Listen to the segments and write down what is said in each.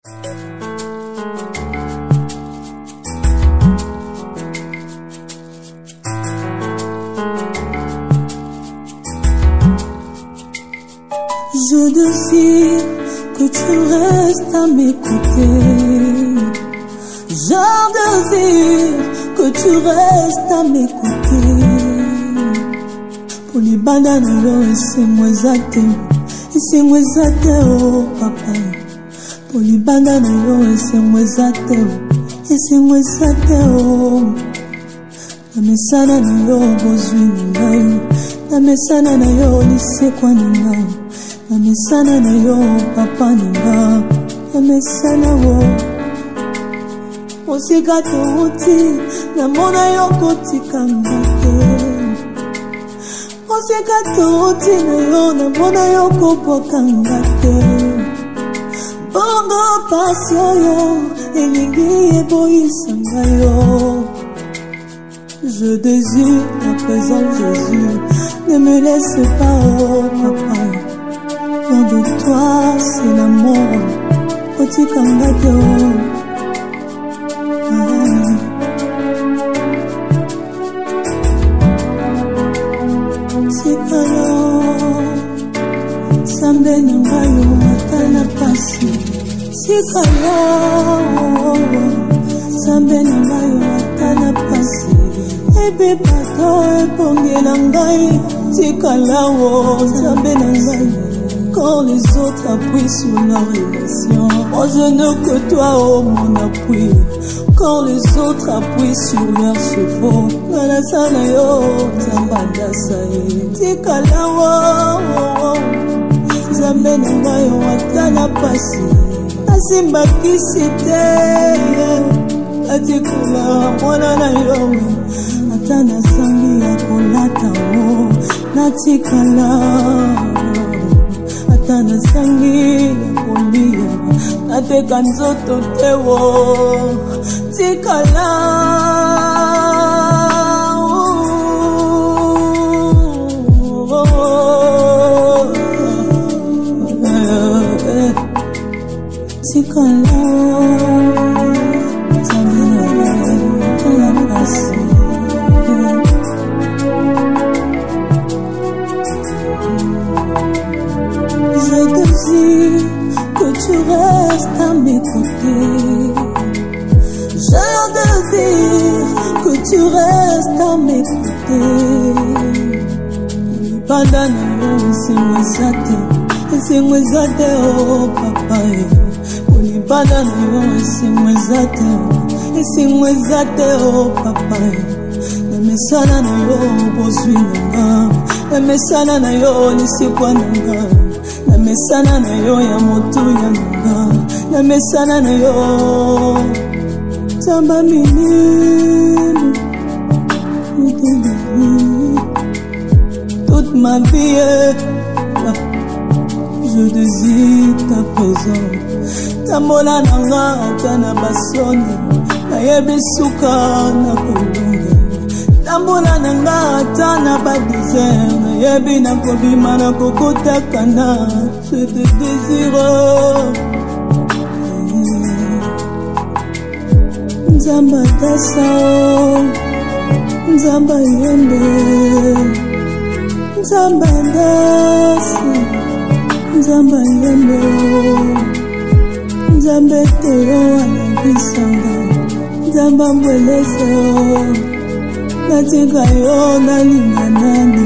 Je désire que tu restes à m'écouter. Je désire que tu restes à m'écouter. Pour les bananes, c'est moi zate. C'est moi zate, oh papa. Pour les bananes, c'est moi zate. C'est moi zate, oh. Na mesana na yo bozwi ngai. Na mesana na yo lisekwa ngai. Na mesana na yo papa nanga. Na mesana wo osika touti. Na mona yo kotika ngate. Osika touti na yo. Na mona yo kopoka ngate. Bongo pasio yo. Elingi eboisa ngayo. Je désire ta présence, Jésus. Ne me laisse pas, oh papa. Loin de toi, c'est l'amour. Oti kangato. Sikalo. Sambe nangayo matana pasi. Sikalo. Sambe nangayo matana pasi. Ebe pato epongela ngai. Tikalawo sambe nangai. Quand les autres appuient sur la relation, moi je n'ai que toi, oh mon appui. Quand les autres appuient sur leurs chevaux, nana sana yo, zambanda sae. Tikalawo, zambe nanga yo atana pasi. Asimba kisite, atikula mwana na yo. Atana sangi ya kolata wo, natikala. Atana sangi ya kolia, nateka nzoto tewo. Tikala. Tikala. Je désire que tu restes à m'écouter. Je désire que tu restes à m'écouter. Bandana yo, c'est moi zate. C'est moi zate, oh papa. Bandana yo, c'est moi zate. C'est moi zate, oh papa. Na mesana na yo, bozwi nanga. Na mesana na yo, lisekwa nanga. Na mesana na yo ya moto ya nanga. Na mesana na yo tamba minime. Toute ma vie je désire ta présence. Tambola nanga tana basoni. Nayebi suka na kolunga. Tambola nanga tana ba désert. Nayebi na kobima na kokota kana. Je te désire. Nzamba dasa, nzamba yembe. Nzamba dasa, nzamba yembe. Nzamba teo anabisanga. Nzamba mbweleze o. Natika yo nalinga nani.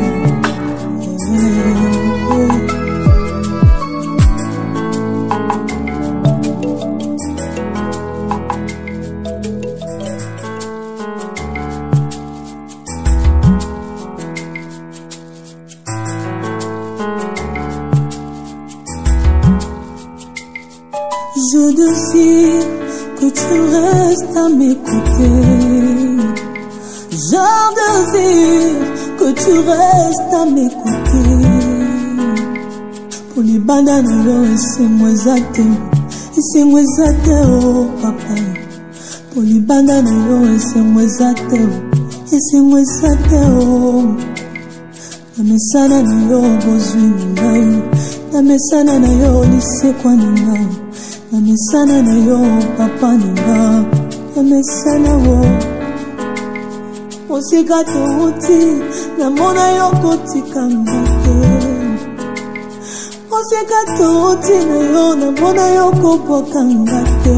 Je désire que tu restes à m'écouter. Je désire que tu restes à m'écouter. Pour les bananes, c'est moi zate. C'est moi zate, oh papa. Pour les bananes, c'est moi zate. C'est moi zate, oh. Na mesana na yo bozwi ngai. Na mesana na yo lisekwa ngai. Namesana na yo papa nanga, namesana wo. Osika touti, namona yo kotika ngate. Osika touti na yo, namona yo kopwaka ngate.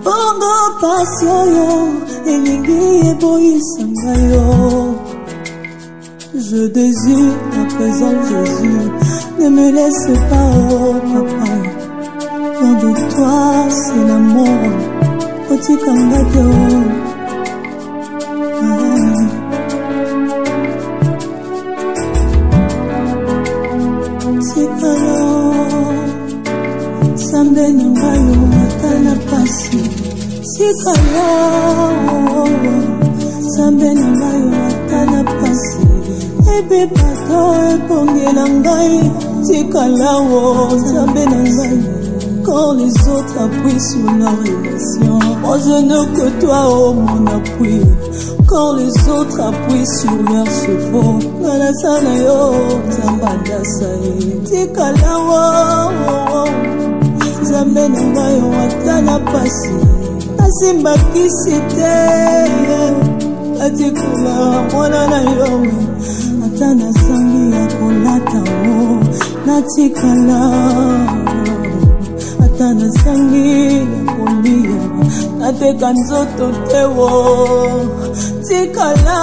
Bongo pasio yo, elingi eboyisanga yo. Je désire à présent Jésus, ne me laisse pas, oh papa. Loin de toi, c'est la mort. Kotika ngate oh. Sikalo Sambe nangayo matana pasi. Sikalo Sambe nangayo matana pasi. Ebe pato epongela ngai. Sikalo Sambe nangayo. Quand les autres appuient sur la relation, moi je n'ai que toi, oh mon appui. Quand les autres appuient sur leurs chevaux, Nalasana yo, Zambanda sae, Tikala wo, Zambe nanga yo, Atana pasi, Asimba kisite, Atikula, Mwana na yo, Atana sangi ya kolata wo, Natikala. Atana sangi ya kolia, nateka nzoto tewo, tikala.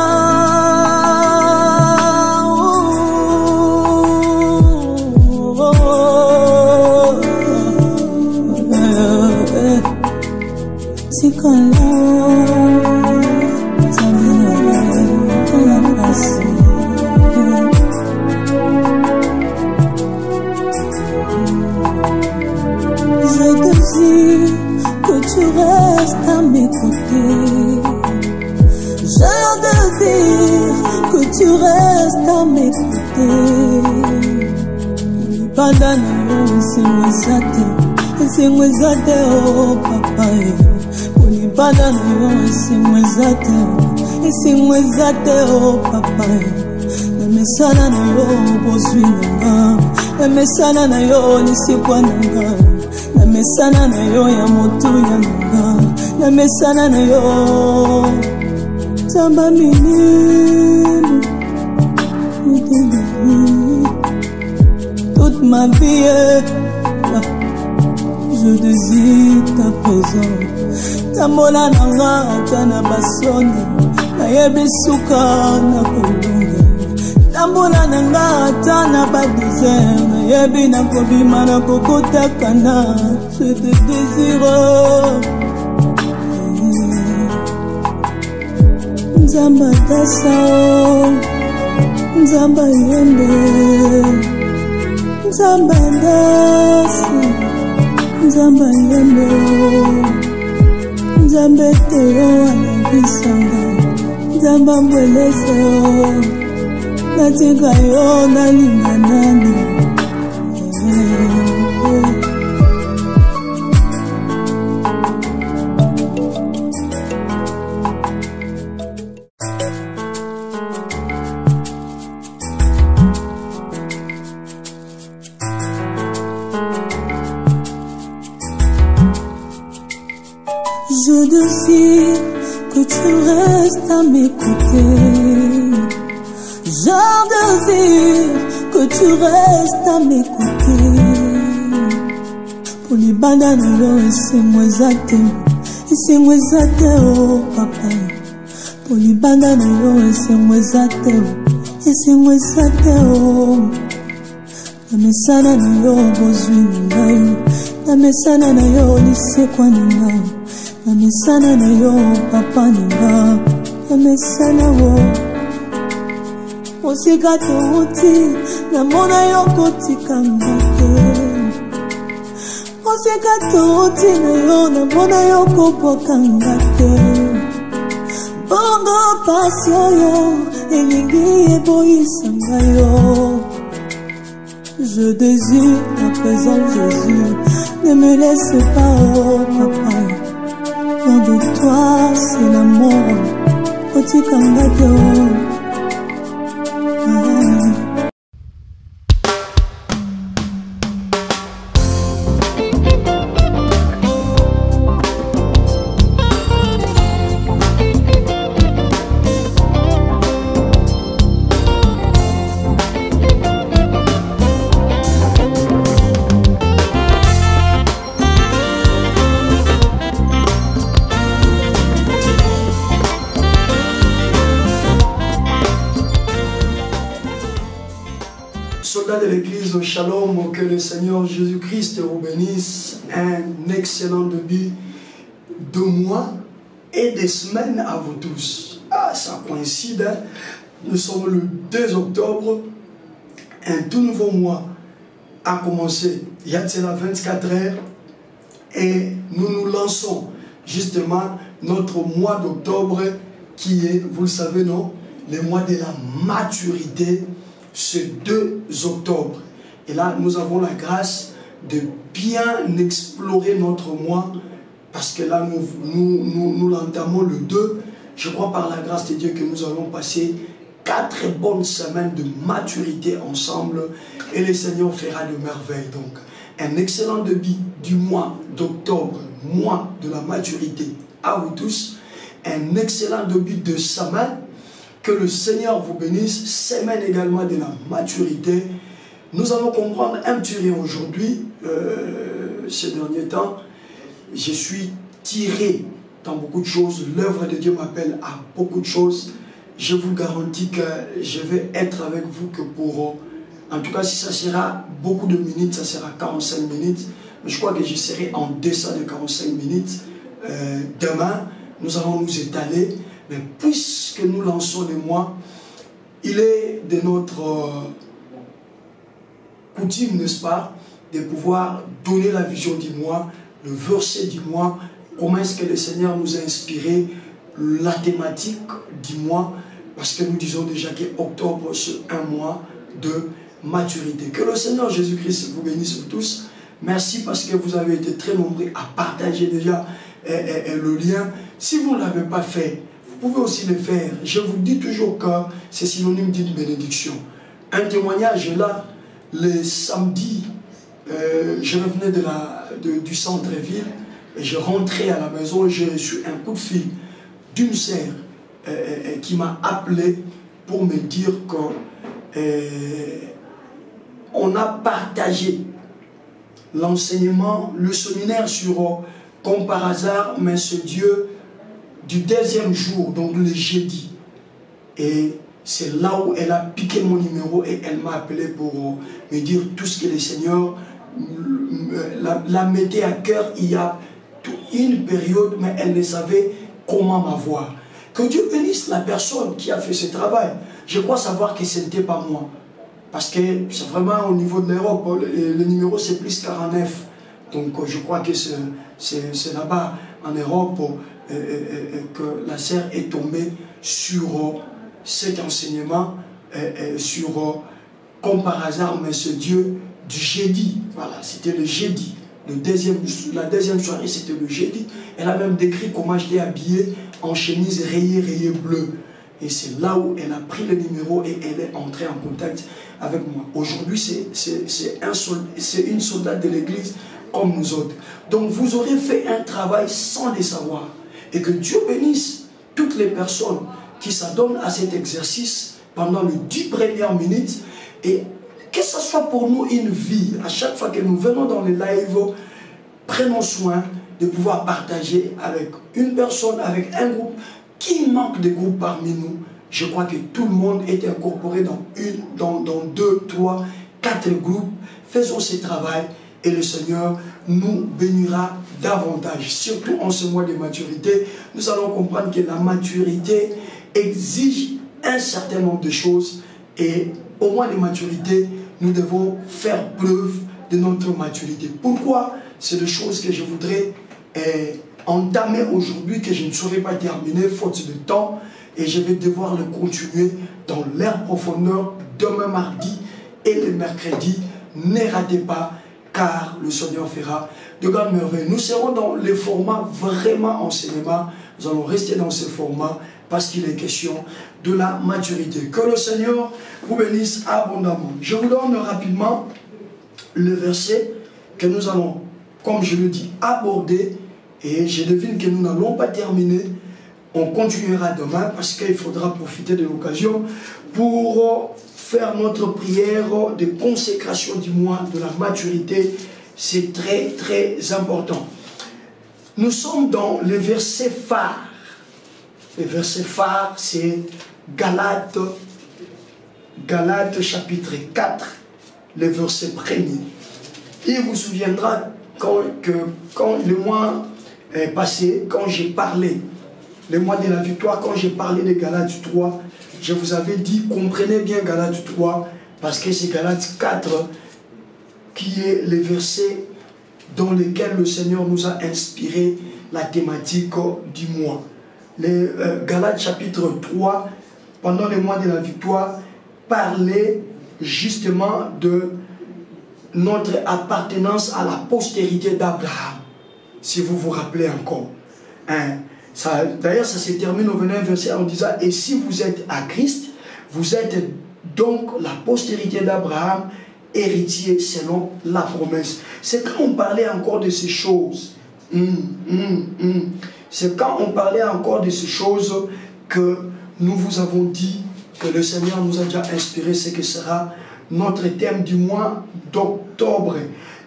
Tikala, que tu restes à mes côtés. J'ai de dire que tu restes à mes côtés. Badana yo ese mwezate oh papa. Badana yo ese mwezate oh papa. Namesana na yo bozwi nanga, namesana na yo nisikwa nanga. Namesana na yo ya motu ya nanga, namesana na yo Tamba minime, toute ma vie, je désire ta présence. Tambola nanga atana basoni, nayebi suka na kolunga. Tambola nanga atana badesert, nayebi na kobima na kokotakana. Je te désire, Nzamba dasa, Nzamba yembe, Nzamba dasa, Nzamba yembe, Nzamba teo anabisanga, Nzamba mweleze natika yo nalinga nani. Je désire que tu restes à mes côtés. Je désire que tu restes à mes côtés. Pour les bananes, c'est moi zate, oh papa. Pour les bananes, c'est moi zate, oh. Namesana na yo bozwi nanga, namesana na yo lisekwa nanga. Namesana na yo papa nanga, namesana wo. Osika touti, namona yo kotika ngate. Osika touti na yo, namona yo kopwaka ngate. Bongo pasio yo, elingi eboyisanga yo. Je désire à présent Jésus, ne me laisse pas, oh papa. Loin de toi, c'est la mort. Kotika ngate oh. Église au Shalom, que le Seigneur Jésus-Christ vous bénisse. Un excellent début de mois et des semaines à vous tous. Ah, ça coïncide, hein? Nous sommes le 2 octobre. Un tout nouveau mois a commencé. Il y a 24 heures. Et nous nous lançons justement notre mois d'octobre qui est, vous le savez non, le mois de la maturité, ce 2 octobre. Et là, nous avons la grâce de bien explorer notre mois parce que là, nous l'entamons le 2. Je crois par la grâce de Dieu que nous allons passer 4 bonnes semaines de maturité ensemble et le Seigneur fera de merveilles. Donc, un excellent début du mois d'octobre, mois de la maturité à vous tous. Un excellent début de semaine. Que le Seigneur vous bénisse. Semaine également de la maturité. Nous allons comprendre un petit rien aujourd'hui. Ces derniers temps, je suis tiré dans beaucoup de choses. L'œuvre de Dieu m'appelle à beaucoup de choses. Je vous garantis que je vais être avec vous que pour... En tout cas, si ça sera beaucoup de minutes, ça sera 45 minutes. Mais je crois que je serai en deçà de 45 minutes. Demain, nous allons nous étaler. Mais puisque nous lançons les mois, il est de notre coutume, n'est-ce pas, de pouvoir donner la vision du mois, le verset du mois, comment est-ce que le Seigneur nous a inspiré, la thématique du mois, parce que nous disons déjà qu'octobre, c'est un mois de maturité. Que le Seigneur Jésus-Christ vous bénisse vous tous. Merci parce que vous avez été très nombreux à partager déjà le lien. Si vous ne l'avez pas fait, vous pouvez aussi le faire. Je vous dis toujours que c'est synonyme d'une bénédiction. Un témoignage est là, le samedi, je revenais du centre-ville et je rentrais à la maison et j'ai reçu un coup de fil d'une sœur qui m'a appelé pour me dire que on a partagé l'enseignement, le séminaire sur comme par hasard, mais ce Dieu du 2e jour, donc le jeudi. Et c'est là où elle a piqué mon numéro et elle m'a appelé pour me dire tout ce que le Seigneur la mettait à cœur il y a une période, mais elle ne savait comment m'avoir. Que Dieu bénisse la personne qui a fait ce travail. Je crois savoir que ce n'était pas moi. Parce que c'est vraiment au niveau de l'Europe, le numéro c'est plus 49. Donc je crois que c'est là-bas en Europe que la sœur est tombée sur cet enseignement, sur comme par hasard, mais ce Dieu du jeudi. Voilà, c'était le jeudi. La deuxième soirée, c'était le jeudi. Elle a même décrit comment j'étais habillé en chemise rayée bleue. Et c'est là où elle a pris le numéro et elle est entrée en contact avec moi. Aujourd'hui, c'est une soldate de l'église comme nous autres. Donc vous aurez fait un travail sans le savoir. Et que Dieu bénisse toutes les personnes qui s'adonnent à cet exercice pendant les 10 premières minutes. Et que ce soit pour nous une vie, à chaque fois que nous venons dans les lives, prenons soin de pouvoir partager avec une personne, avec un groupe. Qui manque de groupe parmi nous? Je crois que tout le monde est incorporé dans 2, 3, 4 groupes. Faisons ce travail et le Seigneur nous bénira davantage. Surtout en ce mois de maturité, nous allons comprendre que la maturité exige un certain nombre de choses. Et au mois de maturité, nous devons faire preuve de notre maturité. Pourquoi? C'est des choses que je voudrais entamer aujourd'hui, que je ne saurais pas terminer faute de temps, et je vais devoir le continuer dans l'air profondeur demain mardi et le mercredi. Ne ratez pas, car le Seigneur fera de grandes merveilles. Nous serons dans le format vraiment enseignement. Nous allons rester dans ce format parce qu'il est question de la maturité. Que le Seigneur vous bénisse abondamment. Je vous donne rapidement le verset que nous allons, comme je le dis, aborder. Et je devine que nous n'allons pas terminer. On continuera demain parce qu'il faudra profiter de l'occasion pour faire notre prière de consécration du mois de la maturité. C'est très très important. Nous sommes dans le verset phare. Le verset phare, c'est Galates chapitre 4, le verset premier. Il vous souviendra quand le mois est passé, quand j'ai parlé, le mois de la victoire, quand j'ai parlé de Galates 3, je vous avais dit, comprenez bien Galates 3, parce que c'est Galates 4 qui est le verset dans lequel le Seigneur nous a inspiré la thématique du mois. Galates chapitre 3, pendant le mois de la victoire, parlait justement de notre appartenance à la postérité d'Abraham, si vous vous rappelez encore. Hein? D'ailleurs, ça se termine au 29e verset en disant, et si vous êtes à Christ, vous êtes donc la postérité d'Abraham, héritier selon la promesse. C'est quand on parlait encore de ces choses. C'est quand on parlait encore de ces choses que nous vous avons dit que le Seigneur nous a déjà inspiré ce que sera notre thème du mois d'octobre.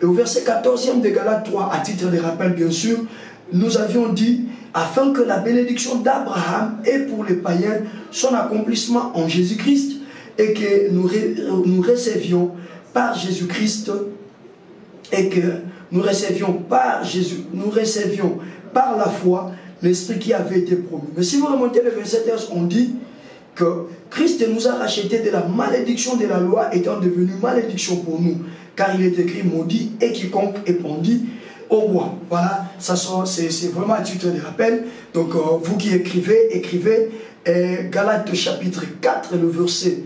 Et au verset 14e de Galates 3, à titre de rappel bien sûr, nous avions dit, afin que la bénédiction d'Abraham ait pour les païens son accomplissement en Jésus-Christ et que nous recevions par Jésus-Christ et que nous recevions par Jésus, nous recevions par la foi l'Esprit qui avait été promis. Mais si vous remontez le verset 13, on dit que Christ nous a rachetés de la malédiction de la loi étant devenu malédiction pour nous, car il est écrit maudit et quiconque est pendu au bois. Voilà, c'est vraiment un titre de rappel. Donc vous qui écrivez Galates chapitre 4, le verset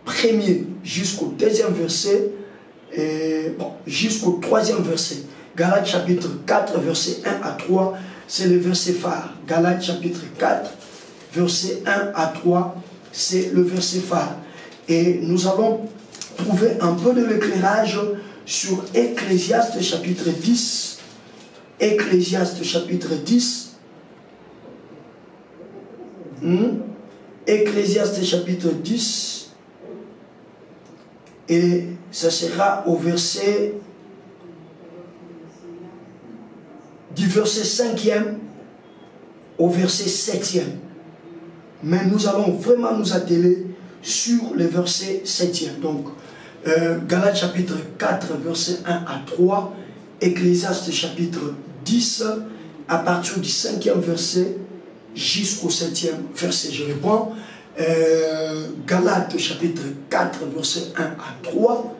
1er jusqu'au 2e verset, jusqu'au 3e verset. Galates chapitre 4, verset 1 à 3, c'est le verset phare. Galates chapitre 4, verset 1 à 3, c'est le verset phare. Et nous allons trouver un peu de l'éclairage sur Ecclésiaste chapitre 10. Ecclésiaste chapitre 10. Ecclésiaste chapitre 10. Et ça sera au verset du verset 5e au verset 7e. Mais nous allons vraiment nous atteler sur le verset 7e. Donc, Galates chapitre 4, verset 1 à 3, Ecclésiaste chapitre 10, à partir du 5e verset jusqu'au 7e verset. Je reprends. Galates chapitre 4, verset 1 à 3,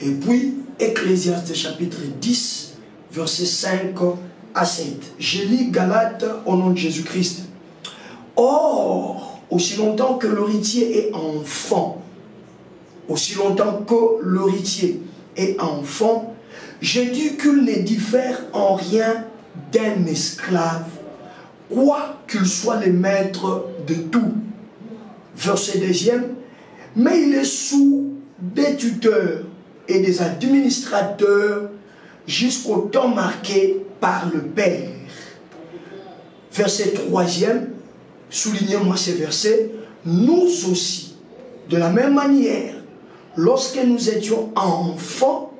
et puis Ecclésiaste chapitre 10, verset 5 à 7. Je lis Galates au nom de Jésus-Christ. Or, aussi longtemps que l'héritier est enfant, aussi longtemps que l'héritier est enfant, je dis qu'il ne diffère en rien d'un esclave, quoi qu'il soit le maître de tout. Verset 2e, mais il est sous des tuteurs et des administrateurs jusqu'au temps marqué par le Père. Verset 3e, soulignez-moi ces versets, nous aussi, de la même manière, lorsque nous étions enfants,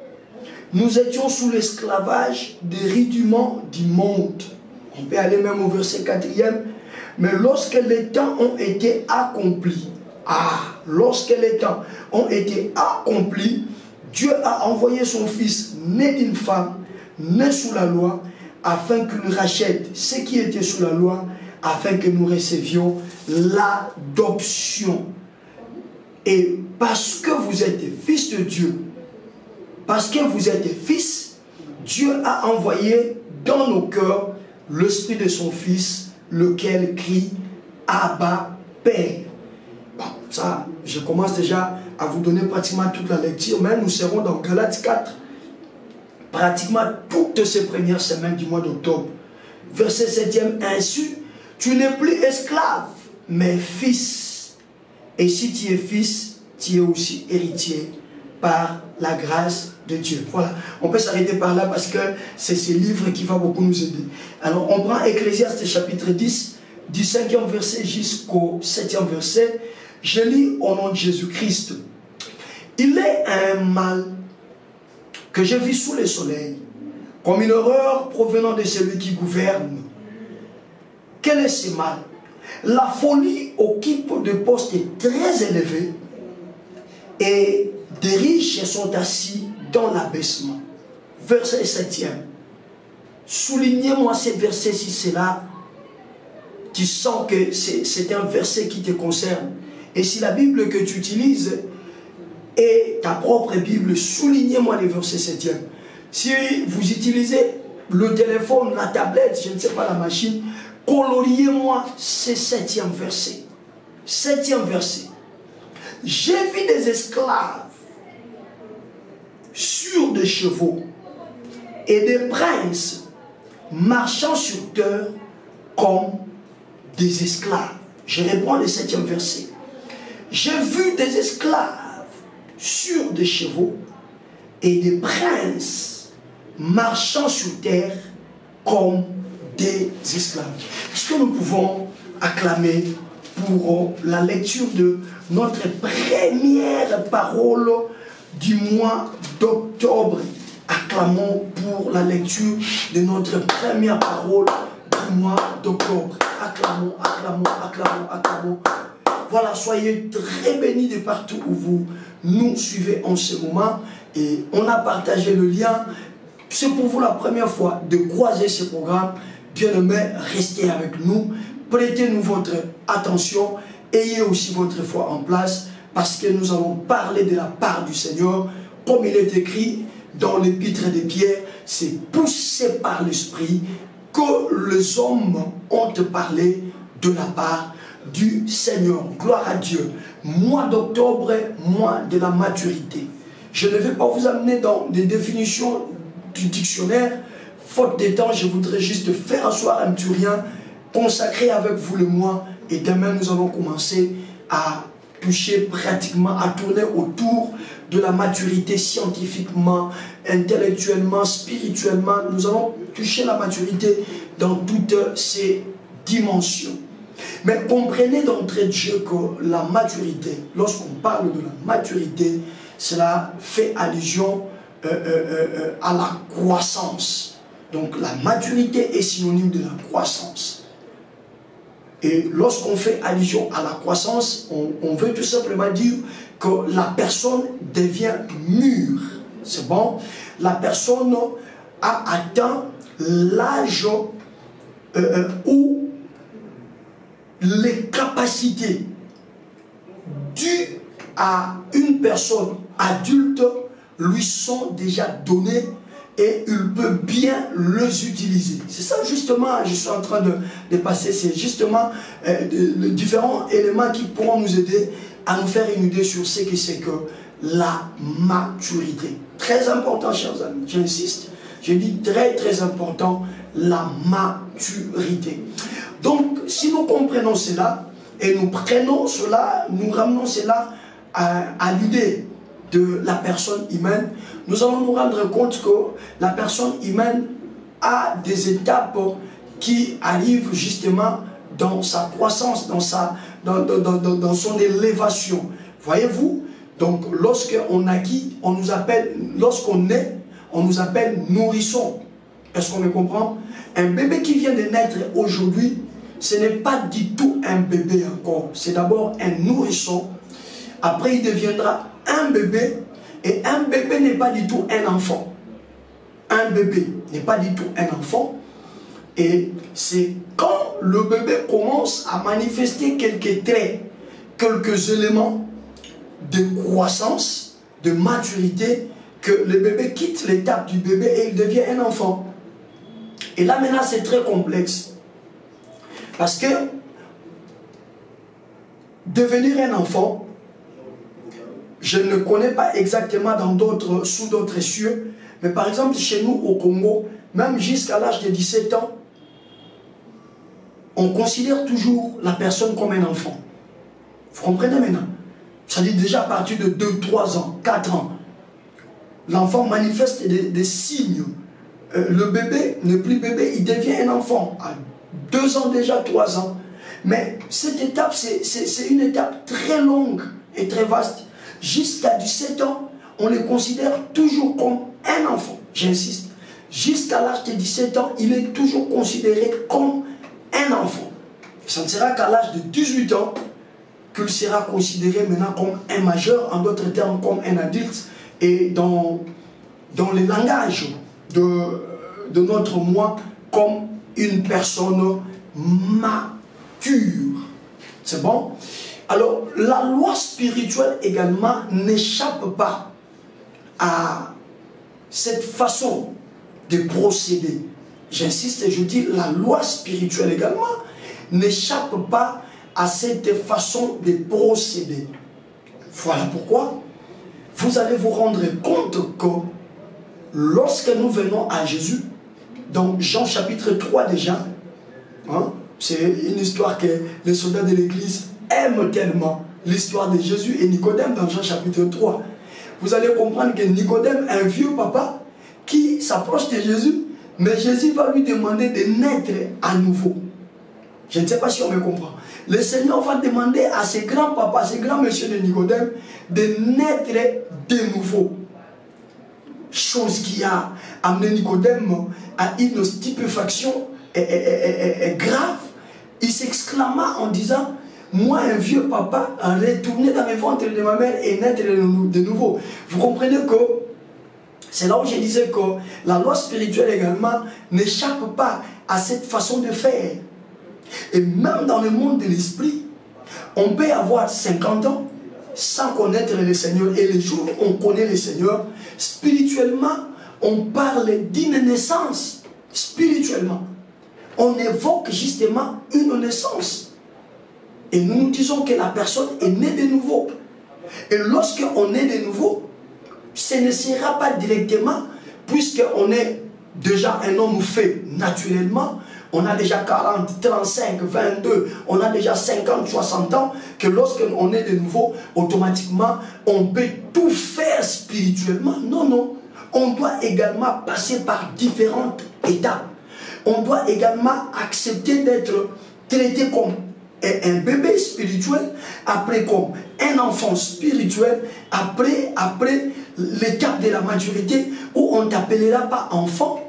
nous étions sous l'esclavage des rudiments du monde. On peut aller même au verset 4e, mais lorsque les temps ont été accomplis, lorsque les temps ont été accomplis, Dieu a envoyé son Fils né d'une femme, né sous la loi, afin qu'il rachète ce qui était sous la loi, afin que nous recevions l'adoption. Et parce que vous êtes fils de Dieu, parce que vous êtes fils, Dieu a envoyé dans nos cœurs l'esprit de son Fils, lequel crie Abba Père. Bon, ça, je commence déjà à vous donner pratiquement toute la lecture, mais nous serons dans Galates 4, pratiquement toutes ces premières semaines du mois d'octobre. Verset 7e, ainsi, tu n'es plus esclave, mais fils. Et si tu es fils, tu es aussi héritier par la grâce de Dieu. Voilà, on peut s'arrêter par là parce que c'est ce livre qui va beaucoup nous aider. Alors, on prend Ecclésiaste chapitre 10, du 5e verset jusqu'au 7e verset. Je lis au nom de Jésus-Christ. Il est un mal que je vis sous le soleil, comme une horreur provenant de celui qui gouverne. Quel est ce mal? La folie occupe des postes très élevés et des riches sont assis dans l'abaissement. Verset 7e. Soulignez-moi ces versets si c'est là. Tu sens que c'est un verset qui te concerne. Et si la Bible que tu utilises est ta propre Bible, soulignez-moi les versets 7e. Si vous utilisez le téléphone, la tablette, je ne sais pas la machine, coloriez-moi ces 7e versets. 7e verset. J'ai vu des esclaves sur des chevaux et des princes marchant sur terre comme des esclaves. Je reprends le 7e verset. J'ai vu des esclaves sur des chevaux et des princes marchant sur terre comme des esclaves. Est-ce que nous pouvons acclamer pour la lecture de notre première parole du mois d'octobre? Acclamons pour la lecture de notre première parole du mois d'octobre. Acclamons, acclamons, acclamons, acclamons. Voilà, soyez très bénis de partout où vous nous suivez en ce moment. Et on a partagé le lien. C'est pour vous la première fois de croiser ce programme. Bien-aimés, restez avec nous. Prêtez-nous votre attention. Ayez aussi votre foi en place. Parce que nous allons parler de la part du Seigneur. Comme il est écrit dans l'épître de Pierre, c'est poussé par l'Esprit que les hommes ont parlé de la part du Seigneur. Gloire à Dieu. Mois d'octobre, mois de la maturité. Je ne vais pas vous amener dans des définitions du dictionnaire. Faute de temps, je voudrais juste faire asseoir un turien, consacrer avec vous le mois. Et demain, nous allons commencer à toucher pratiquement, à tourner autour de la maturité scientifiquement, intellectuellement, spirituellement. Nous allons toucher la maturité dans toutes ses dimensions. Mais comprenez d'entrée de jeu que la maturité, lorsqu'on parle de la maturité, cela fait allusion à la croissance. Donc la maturité est synonyme de la croissance. Et lorsqu'on fait allusion à la croissance, on veut tout simplement dire que la personne devient mûre. C'est bon? La personne a atteint l'âge où les capacités dues à une personne adulte lui sont déjà données et il peut bien les utiliser. C'est ça justement, je suis en train de passer, c'est justement les différents éléments qui pourront nous aider à nous faire une idée sur ce que c'est que la maturité. Très important, chers amis, j'insiste, je dis très important, la maturité. Donc, si nous comprenons cela, et nous prenons cela, nous ramenons cela à l'idée de la personne humaine, nous allons nous rendre compte que la personne humaine a des étapes qui arrivent justement dans sa croissance, dans son élévation. Voyez-vous? Donc, lorsqu'on naquit, on nous appelle, lorsqu'on naît, on nous appelle nourrisson. Est-ce qu'on me comprend? Un bébé qui vient de naître aujourd'hui, ce n'est pas du tout un bébé encore. C'est d'abord un nourrisson. Après, il deviendra un bébé. Et un bébé n'est pas du tout un enfant. Un bébé n'est pas du tout un enfant. Et c'est quand le bébé commence à manifester quelques traits, quelques éléments de croissance, de maturité, que le bébé quitte l'étape du bébé et il devient un enfant. Et là maintenant c'est très complexe. Parce que devenir un enfant, je ne connais pas exactement sous d'autres cieux, mais par exemple chez nous au Congo, même jusqu'à l'âge de 17 ans, on considère toujours la personne comme un enfant. Vous comprenez maintenant? C'est-à-dire déjà à partir de 2, 3 ans, 4 ans, l'enfant manifeste des signes. Le bébé n'est plus bébé, il devient un enfant. À 2 ans déjà, 3 ans. Mais cette étape, c'est une étape très longue et très vaste. Jusqu'à 17 ans, on les considère toujours comme un enfant. J'insiste. Jusqu'à l'âge de 17 ans, il est toujours considéré comme un enfant. Ça ne sera qu'à l'âge de 18 ans qu'il sera considéré maintenant comme un majeur, en d'autres termes comme un adulte, et dans le langage de notre moi, comme une personne mature. C'est bon? Alors, la loi spirituelle également n'échappe pas à cette façon de procéder. J'insiste et je dis, la loi spirituelle également n'échappe pas à cette façon de procéder. Voilà pourquoi vous allez vous rendre compte que lorsque nous venons à Jésus, dans Jean chapitre 3 déjà, hein, c'est une histoire que les soldats de l'église aiment tellement, l'histoire de Jésus et Nicodème dans Jean chapitre 3. Vous allez comprendre que Nicodème est un vieux papa qui s'approche de Jésus, mais Jésus va lui demander de naître à nouveau. Je ne sais pas si on me comprend. Le Seigneur va demander à ses grands-papas, ses grands messieurs de Nicodème, de naître de nouveau. Chose qui a amené Nicodème à une stupéfaction grave. Il s'exclama en disant, moi un vieux papa, retourner dans mes ventres de ma mère et naître de nouveau. Vous comprenez que c'est là où je disais que la loi spirituelle également n'échappe pas à cette façon de faire. Et même dans le monde de l'esprit, on peut avoir 50 ans sans connaître le Seigneur. Et les jours où on connaît le Seigneur, spirituellement, on parle d'une naissance. Spirituellement, on évoque justement une naissance. Et nous nous disons que la personne est née de nouveau. Et lorsqu'on est de nouveau, ce ne sera pas directement, puisqu'on est déjà un homme fait naturellement. On a déjà 40, 35, 22, on a déjà 50, 60 ans, que lorsqu'on est de nouveau, automatiquement, on peut tout faire spirituellement. Non, non. On doit également passer par différentes étapes. On doit également accepter d'être traité comme un bébé spirituel, après comme un enfant spirituel, après l'étape de la maturité, où on ne t'appellera pas enfant.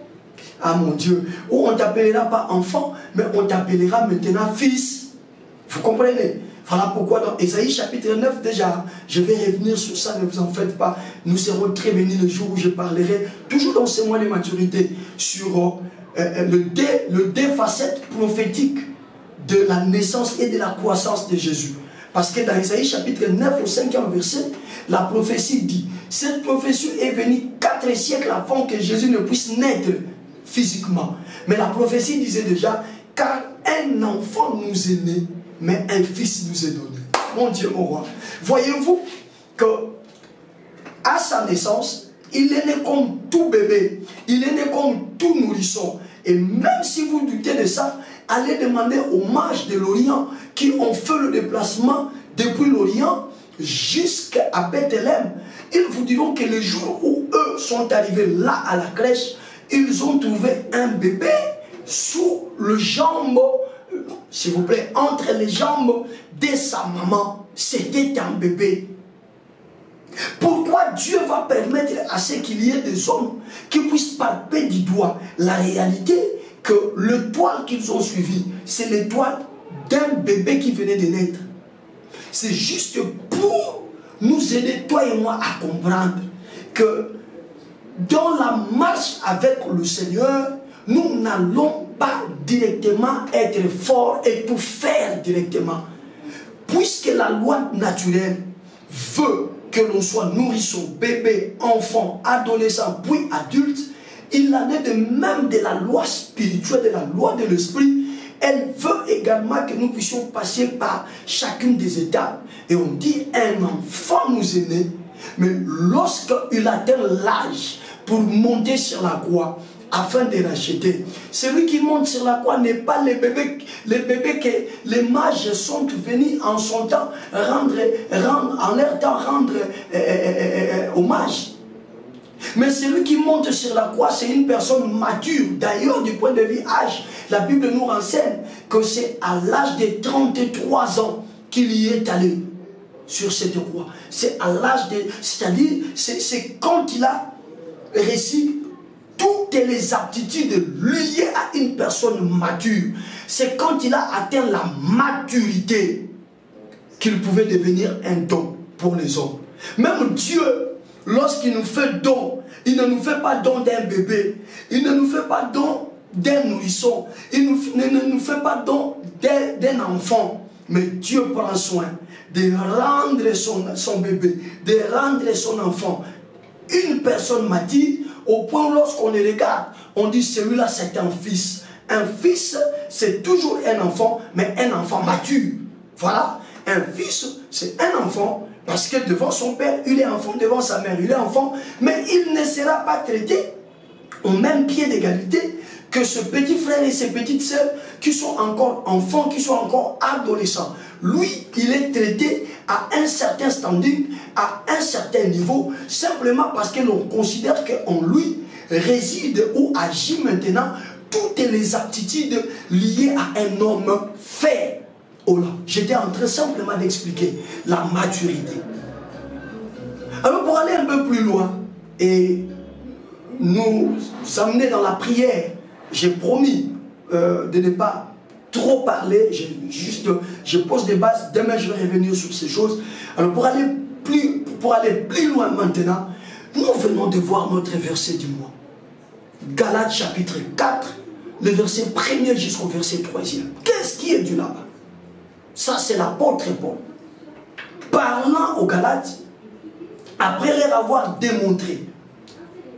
Ah mon Dieu, où on ne t'appellera pas enfant, mais on t'appellera maintenant fils. Vous comprenez? Voilà pourquoi dans Ésaïe chapitre 9 déjà, je vais revenir sur ça, ne vous en faites pas. Nous serons très bénis le jour où je parlerai, toujours dans ce mois de maturité, sur le deux facettes prophétiques de la naissance et de la croissance de Jésus. Parce que dans Ésaïe chapitre 9 au 5e verset, la prophétie dit, cette prophétie est venue 4 siècles avant que Jésus ne puisse naître physiquement. Mais la prophétie disait déjà, car un enfant nous est né, mais un fils nous est donné. Mon Dieu, mon roi. Voyez-vous que à sa naissance, il est né comme tout bébé, il est né comme tout nourrisson. Et même si vous doutez de ça, allez demander aux mages de l'Orient qui ont fait le déplacement depuis l'Orient jusqu'à Bethléem. Ils vous diront que le jour où eux sont arrivés là à la crèche, ils ont trouvé un bébé sous le jambe, s'il vous plaît, entre les jambes de sa maman. C'était un bébé. Pourquoi Dieu va permettre à ce qu'il y ait des hommes qui puissent palper du doigt la réalité que l'étoile qu'ils ont suivi, c'est l'étoile d'un bébé qui venait de naître? C'est juste pour nous aider, toi et moi, à comprendre que dans la marche avec le Seigneur, nous n'allons pas directement être forts et tout faire directement. Puisque la loi naturelle veut que l'on soit nourrisson, bébé, enfant, adolescent, puis adulte, il en est de même de la loi spirituelle, de la loi de l'esprit. Elle veut également que nous puissions passer par chacune des étapes. Et on dit, un enfant nous est né, mais lorsqu'il atteint l'âge pour monter sur la croix, afin de racheter, celui qui monte sur la croix n'est pas les bébés que les mages sont venus en son temps en leur temps rendre hommage. Mais celui qui monte sur la croix, c'est une personne mature. D'ailleurs, du point de vue âge, la Bible nous renseigne que c'est à l'âge de 33 ans qu'il y est allé sur cette croix. C'est à l'âge de... C'est-à-dire, c'est quand il a réussi toutes les aptitudes liées à une personne mature. C'est quand il a atteint la maturité. qu'il pouvait devenir un don pour les hommes. Même Dieu, lorsqu'il nous fait don, il ne nous fait pas don d'un bébé, il ne nous fait pas don d'un nourrisson, il ne nous fait pas don d'un enfant. Mais Dieu prend soin de rendre son bébé, de rendre son enfant une personne m'a dit, au point où lorsqu'on le regarde, on dit celui-là c'est un fils. Un fils, c'est toujours un enfant, mais un enfant mature. Voilà, un fils, c'est un enfant, parce que devant son père, il est enfant, devant sa mère, il est enfant, mais il ne sera pas traité au même pied d'égalité que ce petit frère et ses petites sœurs qui sont encore enfants, qui sont encore adolescents. Lui, il est traité à un certain standing, à un certain niveau, simplement parce que l'on considère qu'en lui réside ou agit maintenant toutes les aptitudes liées à un homme fait. Oh là, j'étais en train simplement d'expliquer la maturité. Alors pour aller un peu plus loin et nous amener dans la prière, j'ai promis de ne pas trop parler, je pose des bases, demain je vais revenir sur ces choses. Alors pour aller plus loin maintenant, nous venons de voir notre verset du mois. Galates chapitre 4, le verset 1er jusqu'au verset 3e. Qu'est-ce qui est du là-bas? Ça c'est l'apôtre Paul. Parlant aux Galates, après leur avoir démontré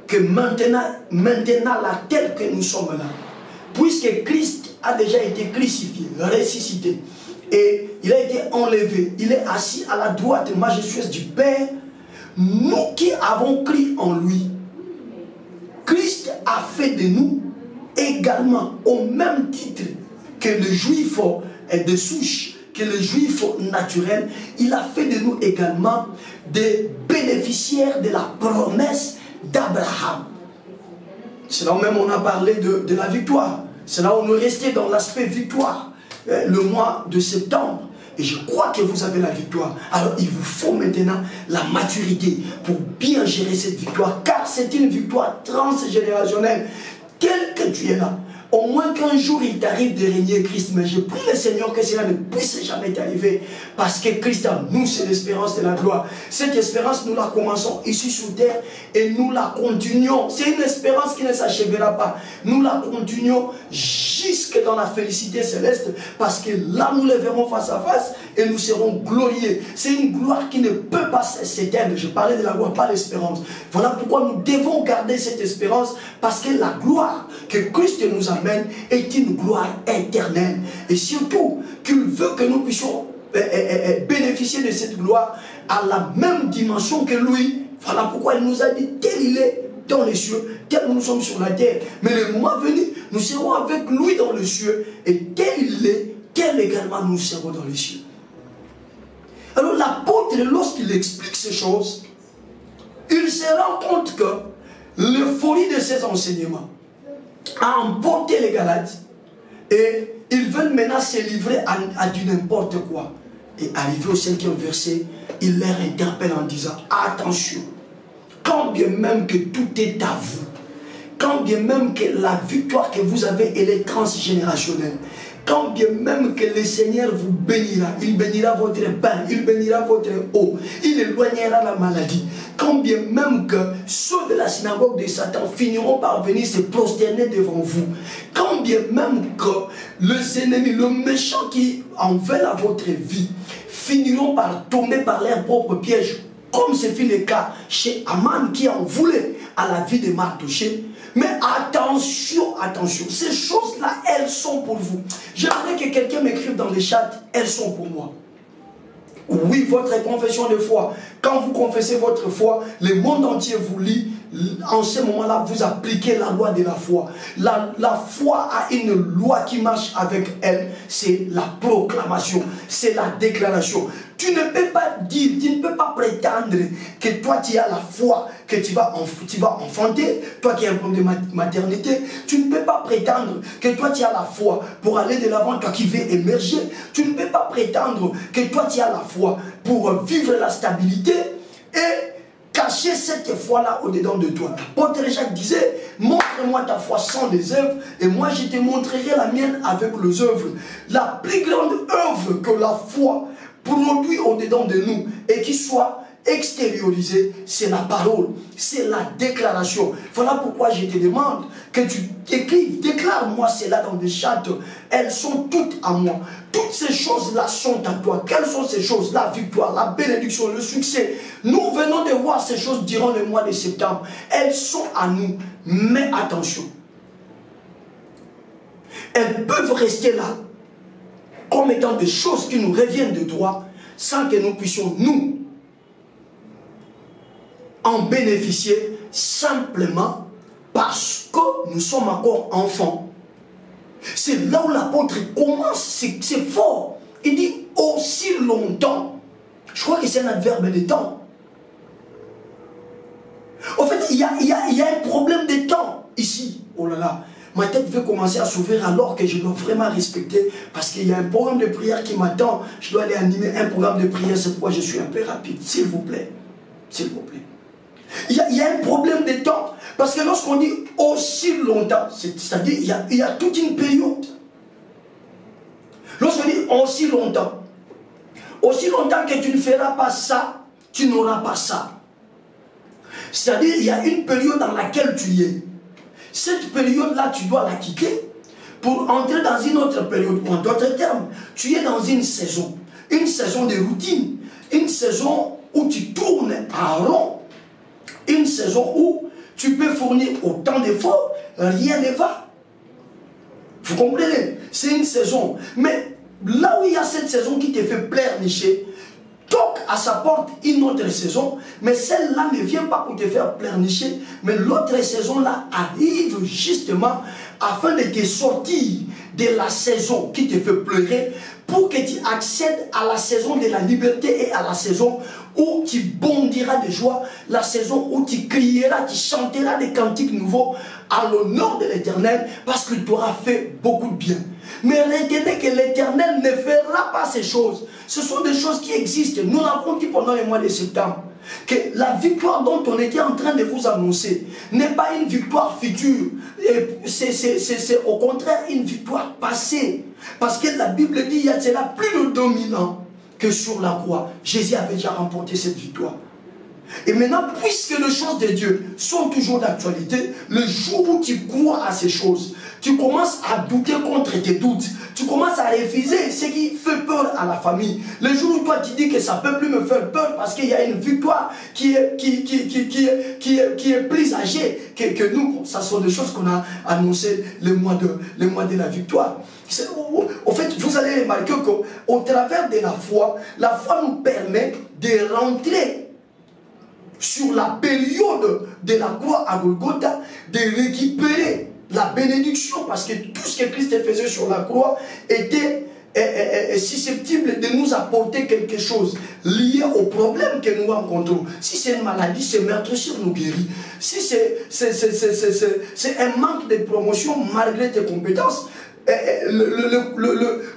que maintenant là, tel que nous sommes là, puisque Christ a déjà été crucifié, ressuscité, et il a été enlevé, il est assis à la droite majestueuse du Père, nous qui avons cru en lui, Christ a fait de nous également, au même titre que le juif de souche, que le juif naturel, il a fait de nous également des bénéficiaires de la promesse d'Abraham. C'est là où même on a parlé de la victoire. C'est là où on est resté dans l'aspect victoire. Le mois de septembre. Et je crois que vous avez la victoire. Alors il vous faut maintenant la maturité pour bien gérer cette victoire. Car c'est une victoire transgénérationnelle. Tel que tu es là. Au moins qu'un jour il t'arrive de régner Christ. Mais je prie le Seigneur que cela ne puisse jamais t'arriver. Parce que Christ en nous, c'est l'espérance de la gloire. Cette espérance, nous la commençons ici sur terre et nous la continuons. C'est une espérance qui ne s'achèvera pas. Nous la continuons jusque dans la félicité céleste. Parce que là, nous les verrons face à face et nous serons glorieux. C'est une gloire qui ne peut pas s'éteindre. Je parlais de la gloire, pas l'espérance. Voilà pourquoi nous devons garder cette espérance. Parce que la gloire que Christ nous amène est une gloire éternelle. Et surtout, qu'il veut que nous puissions bénéficier de cette gloire à la même dimension que lui. Voilà pourquoi il nous a dit, tel il est dans les cieux, tel nous sommes sur la terre. Mais le moment venu, nous serons avec lui dans les cieux. Et tel il est, tel également nous serons dans les cieux. Alors l'apôtre, lorsqu'il explique ces choses, il se rend compte que l'euphorie de ses enseignements a emporté les Galates et ils veulent maintenant se livrer à du n'importe quoi. Et arrivé au 5e verset, il leur interpelle en disant, attention, quand bien même que tout est à vous, quand bien même que la victoire que vous avez, elle est transgénérationnelle, quand bien même que le Seigneur vous bénira, il bénira votre pain, il bénira votre eau, il éloignera la maladie. Quand bien même que ceux de la synagogue de Satan finiront par venir se prosterner devant vous, quand bien même que les ennemis, le méchant qui en veulent à votre vie, finiront par tomber par leur propre piège, comme ce fut le cas chez Aman qui en voulait à la vie de Mardochée. Mais attention, attention, ces choses-là, elles sont pour vous. J'aimerais que quelqu'un m'écrive dans les chats, elles sont pour moi. Oui, votre confession de foi. Quand vous confessez votre foi, le monde entier vous lit. En ce moment-là, vous appliquez la loi de la foi. La foi a une loi qui marche avec elle. C'est la proclamation, c'est la déclaration. Tu ne peux pas dire, tu ne peux pas prétendre que toi tu as la foi, que tu vas enfanter, toi qui as un problème de maternité. Tu ne peux pas prétendre que toi tu as la foi pour aller de l'avant, toi qui veux émerger. Tu ne peux pas prétendre que toi tu as la foi pour vivre la stabilité et cacher cette foi-là au-dedans de toi. L'apôtre Jacques disait, montre-moi ta foi sans les œuvres, et moi je te montrerai la mienne avec les œuvres. La plus grande œuvre que la foi produit au-dedans de nous et qui soit extériorisé, c'est la parole, c'est la déclaration. Voilà pourquoi je te demande que tu écrives, déclare-moi cela dans des chats. Elles sont toutes à moi. Toutes ces choses-là sont à toi. Quelles sont ces choses? La victoire, la bénédiction, le succès. Nous venons de voir ces choses durant le mois de septembre. Elles sont à nous. Mais attention, elles peuvent rester là comme étant des choses qui nous reviennent de droit sans que nous puissions, nous, en bénéficier simplement parce que nous sommes encore enfants. C'est là où l'apôtre commence, c'est fort. Il dit aussi longtemps. Je crois que c'est un adverbe de temps. En fait, il y a un problème de temps ici. Oh là là, ma tête veut commencer à s'ouvrir alors que je dois vraiment respecter parce qu'il y a un programme de prière qui m'attend. Je dois aller animer un programme de prière, c'est pourquoi je suis un peu rapide. S'il vous plaît. S'il vous plaît. Il y a un problème de temps. Parce que lorsqu'on dit aussi longtemps, c'est-à-dire il y a toute une période. Lorsqu'on dit aussi longtemps que tu ne feras pas ça, tu n'auras pas ça. C'est-à-dire il y a une période dans laquelle tu y es. Cette période-là, tu dois la quitter pour entrer dans une autre période. En d'autres termes, tu es dans une saison de routine, une saison où tu tournes en rond. Une saison où tu peux fournir autant d'efforts, rien ne va. Vous comprenez? C'est une saison. Mais là où il y a cette saison qui te fait pleurnicher, toque à sa porte une autre saison, mais celle-là ne vient pas pour te faire pleurnicher, mais l'autre saison-là arrive justement afin de te sortir de la saison qui te fait pleurer pour que tu accèdes à la saison de la liberté et à la saison où tu bondiras de joie, la saison où tu crieras, tu chanteras des cantiques nouveaux à l'honneur de l'Éternel parce qu'il t'aura fait beaucoup de bien. Mais retenez que l'Éternel ne fera pas ces choses. Ce sont des choses qui existent. Nous l'avons dit pendant les mois de septembre. Que la victoire dont on était en train de vous annoncer n'est pas une victoire future. C'est au contraire une victoire passée. Parce que la Bible dit il y a cela plus de 2000 ans que sur la croix, Jésus avait déjà remporté cette victoire. Et maintenant, puisque les choses de Dieu sont toujours d'actualité, le jour où tu crois à ces choses, tu commences à douter contre tes doutes. Tu commences à refuser ce qui fait peur à la famille. Le jour où toi tu dis que ça ne peut plus me faire peur parce qu'il y a une victoire qui est plus âgée que nous. Ça sont des choses qu'on a annoncées le mois de la victoire. En fait, vous allez remarquer qu'au travers de la foi nous permet de rentrer sur la période de la croix à Golgotha, de récupérer la bénédiction, parce que tout ce que Christ faisait sur la croix était susceptible de nous apporter quelque chose lié au problème que nous rencontrons. Si c'est une maladie, c'est meurtrissure nous guérit. Si c'est un manque de promotion malgré tes compétences,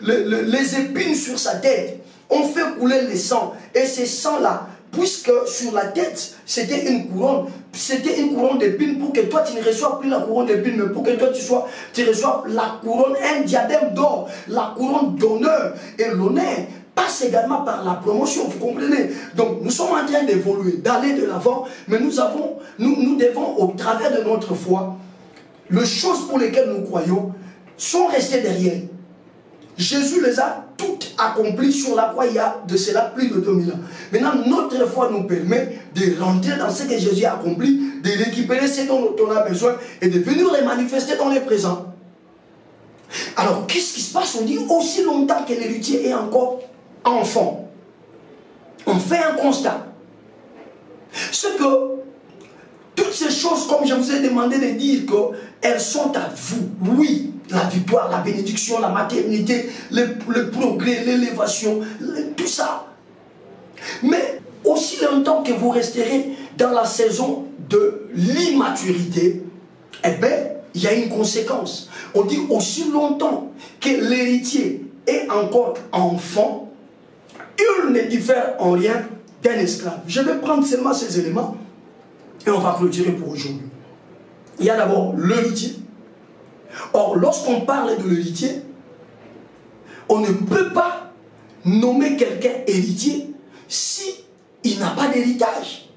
les épines sur sa tête ont fait couler le sang. Et ce sang-là, puisque sur la tête, c'était une couronne d'épines pour que toi tu ne reçoives plus la couronne d'épines, mais pour que toi tu reçoives la couronne, un diadème d'or, la couronne d'honneur. Et l'honneur passe également par la promotion, vous comprenez? Donc nous sommes en train d'évoluer, d'aller de l'avant, mais nous devons, au travers de notre foi, les choses pour lesquelles nous croyons sont restées derrière. Jésus les a toutes accomplies sur la croix il y a de cela plus de 2000 ans. Maintenant, notre foi nous permet de rentrer dans ce que Jésus a accompli, de récupérer ce dont on a besoin et de venir les manifester dans le présent. Alors, qu'est-ce qui se passe? On dit aussi longtemps que l'héritier est encore enfant. On fait un constat. C'est que toutes ces choses, comme je vous ai demandé de dire, qu'elles sont à vous. Oui. La victoire, la bénédiction, la maternité, le progrès, l'élévation, tout ça. Mais aussi longtemps que vous resterez dans la saison de l'immaturité, eh bien, il y a une conséquence. On dit aussi longtemps que l'héritier est encore enfant, il ne diffère en rien d'un esclave. Je vais prendre seulement ces éléments et on va clôturer pour aujourd'hui. Il y a d'abord l'héritier. Or, lorsqu'on parle de l'héritier, on ne peut pas nommer quelqu'un héritier si il n'a pas d'héritage?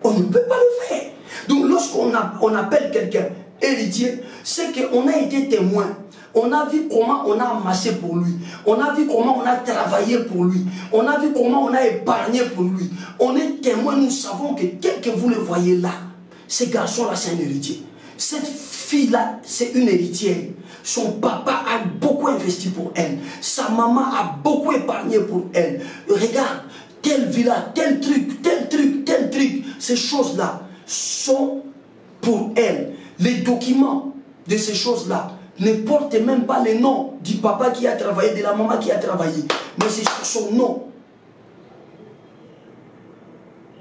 On ne peut pas le faire. Donc lorsqu'on appelle quelqu'un héritier, c'est qu'on a été témoin. On a vu comment on a amassé pour lui. On a vu comment on a travaillé pour lui. On a vu comment on a épargné pour lui. On est témoin, nous savons que tel que vous le voyez là, ce garçon-là, c'est un héritier. Cette fille-là, c'est une héritière. Son papa a beaucoup investi pour elle. Sa maman a beaucoup épargné pour elle. Regarde, telle villa, tel truc, tel truc, tel truc. Ces choses-là sont pour elle. Les documents de ces choses-là ne portent même pas le nom du papa qui a travaillé, de la maman qui a travaillé. Mais c'est sur son nom.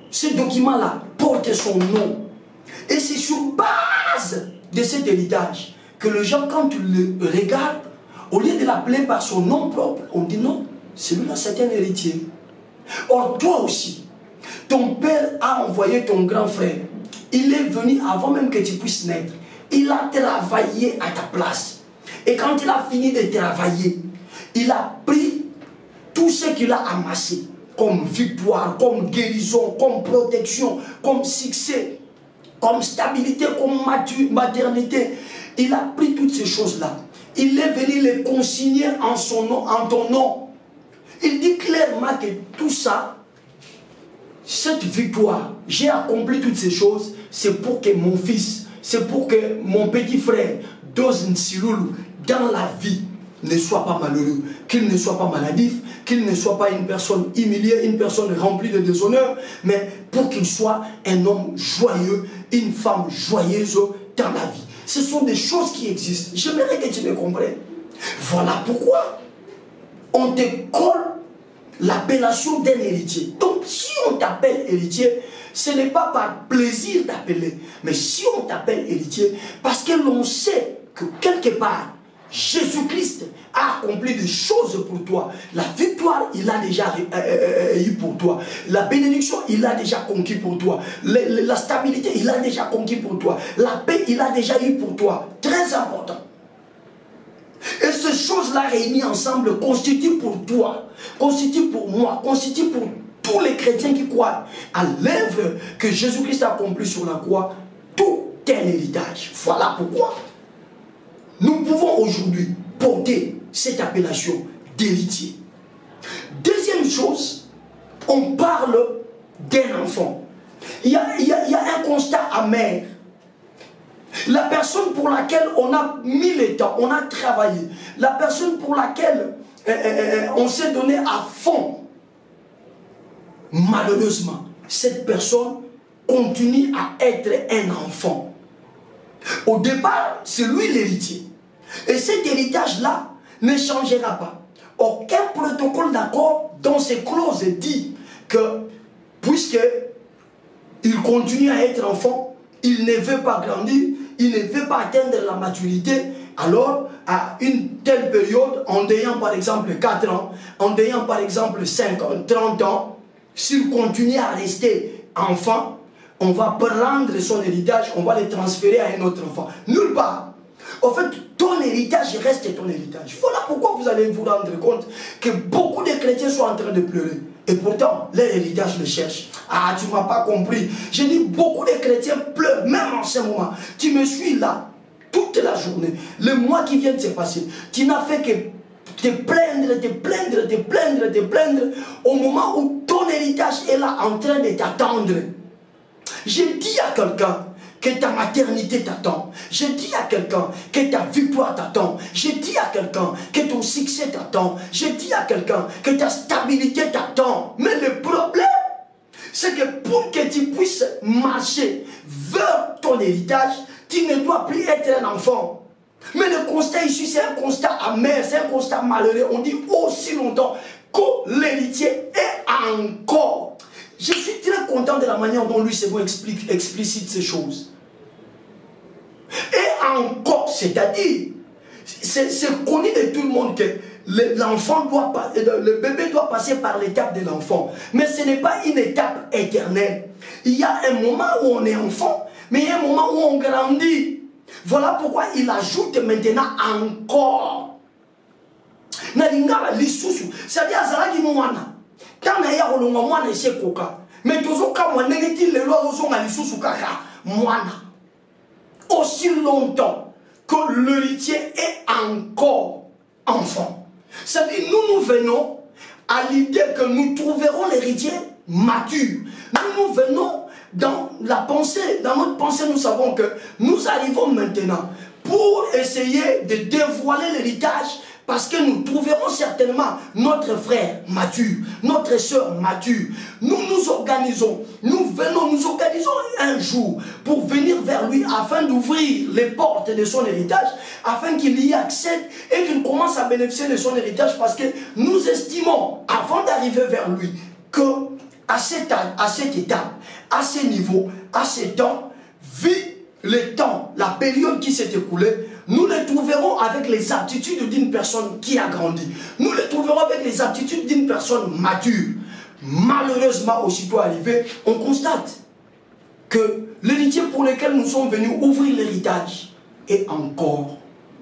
Ces documents-là portent son nom. Et c'est sur base de cet héritage que les gens, quand tu le regardes, au lieu de l'appeler par son nom propre, on dit non, celui-là c'est un héritier. Or, toi aussi, ton père a envoyé ton grand frère. Il est venu avant même que tu puisses naître. Il a travaillé à ta place. Et quand il a fini de travailler, il a pris tout ce qu'il a amassé comme victoire, comme guérison, comme protection, comme succès, comme stabilité, comme maternité. Il a pris toutes ces choses-là. Il est venu les consigner en son nom, en ton nom. Il dit clairement que tout ça, cette victoire, j'ai accompli toutes ces choses, c'est pour que mon fils, c'est pour que mon petit frère, Dose Nsiloulou, dans la vie, ne soit pas malheureux, qu'il ne soit pas maladif, qu'il ne soit pas une personne humiliée, une personne remplie de déshonneur, mais pour qu'il soit un homme joyeux, une femme joyeuse dans la vie. Ce sont des choses qui existent. J'aimerais que tu me comprennes. Voilà pourquoi on te colle l'appellation d'un héritier. Donc si on t'appelle héritier, ce n'est pas par plaisir d'appeler, mais si on t'appelle héritier, parce que l'on sait que quelque part, Jésus-Christ a accompli des choses pour toi. La victoire, il a déjà eu pour toi. La bénédiction, il a déjà conquis pour toi. La stabilité, il a déjà conquis pour toi. La paix, il a déjà eu pour toi. Très important. Et ces choses-là réunies ensemble constituent pour toi, constituent pour moi, constituent pour tous les chrétiens qui croient à l'œuvre que Jésus-Christ a accomplie sur la croix, tout un héritage. Voilà pourquoi nous pouvons aujourd'hui porter cette appellation d'héritier. Deuxième chose, on parle d'un enfant. Il y a un constat amer. La personne pour laquelle on a mis le temps, on a travaillé, la personne pour laquelle on s'est donné à fond, malheureusement, cette personne continue à être un enfant. Au départ, c'est lui l'héritier. Et cet héritage-là ne changera pas. Aucun protocole d'accord dans ces clauses dit que, puisque il continue à être enfant, il ne veut pas grandir, il ne veut pas atteindre la maturité, alors à une telle période, en ayant par exemple 4 ans, en ayant par exemple 50, 30 ans, s'il continue à rester enfant, on va prendre son héritage, on va le transférer à un autre enfant. Nulle part. En fait, ton héritage reste ton héritage. Voilà pourquoi vous allez vous rendre compte que beaucoup de chrétiens sont en train de pleurer. Et pourtant, leur héritage le cherche. Ah, tu ne m'as pas compris. J'ai dit, beaucoup de chrétiens pleurent, même en ce moment. Tu me suis là, toute la journée. Le mois qui vient de se passer, tu n'as fait que te plaindre, te plaindre, te plaindre, te plaindre, au moment où ton héritage est là en train de t'attendre. J'ai dit à quelqu'un que ta maternité t'attend. J'ai dit à quelqu'un que ta victoire t'attend. J'ai dit à quelqu'un que ton succès t'attend. J'ai dit à quelqu'un que ta stabilité t'attend. Mais le problème, c'est que pour que tu puisses marcher vers ton héritage, tu ne dois plus être un enfant. Mais le constat ici, c'est un constat amer, c'est un constat malheureux. On dit aussi longtemps que l'héritier est encore. Je suis très content de la manière dont Louis Sebon explicite ces choses. Et encore, c'est-à-dire, c'est connu de tout le monde que l'enfant doit, le bébé doit passer par l'étape de l'enfant. Mais ce n'est pas une étape éternelle. Il y a un moment où on est enfant, mais il y a un moment où on grandit. Voilà pourquoi il ajoute maintenant encore. na lingala lisusu c'est-à-dire azalaki mwana tana ya kolonga mwana ese koka mais tozoka mwana ngeti lelo azozonga lisusu kaka mwana aussi longtemps que l'héritier est encore enfant. C'est-à-dire nous venons à l'idée que nous trouverons l'héritier mature. Nous venons dans la pensée, dans notre pensée, nous savons que nous arrivons maintenant pour essayer de dévoiler l'héritage parce que nous trouverons certainement notre frère mature, notre soeur mature. Nous nous organisons, nous organisons un jour pour venir vers lui afin d'ouvrir les portes de son héritage, afin qu'il y accède et qu'il commence à bénéficier de son héritage parce que nous estimons, avant d'arriver vers lui, que à cette étape, à ce niveau, à ce temps, vu le temps, la période qui s'est écoulée, nous les trouverons avec les aptitudes d'une personne qui a grandi. Nous les trouverons avec les aptitudes d'une personne mature. Malheureusement, aussitôt arrivé, on constate que l'héritier pour lequel nous sommes venus ouvrir l'héritage est encore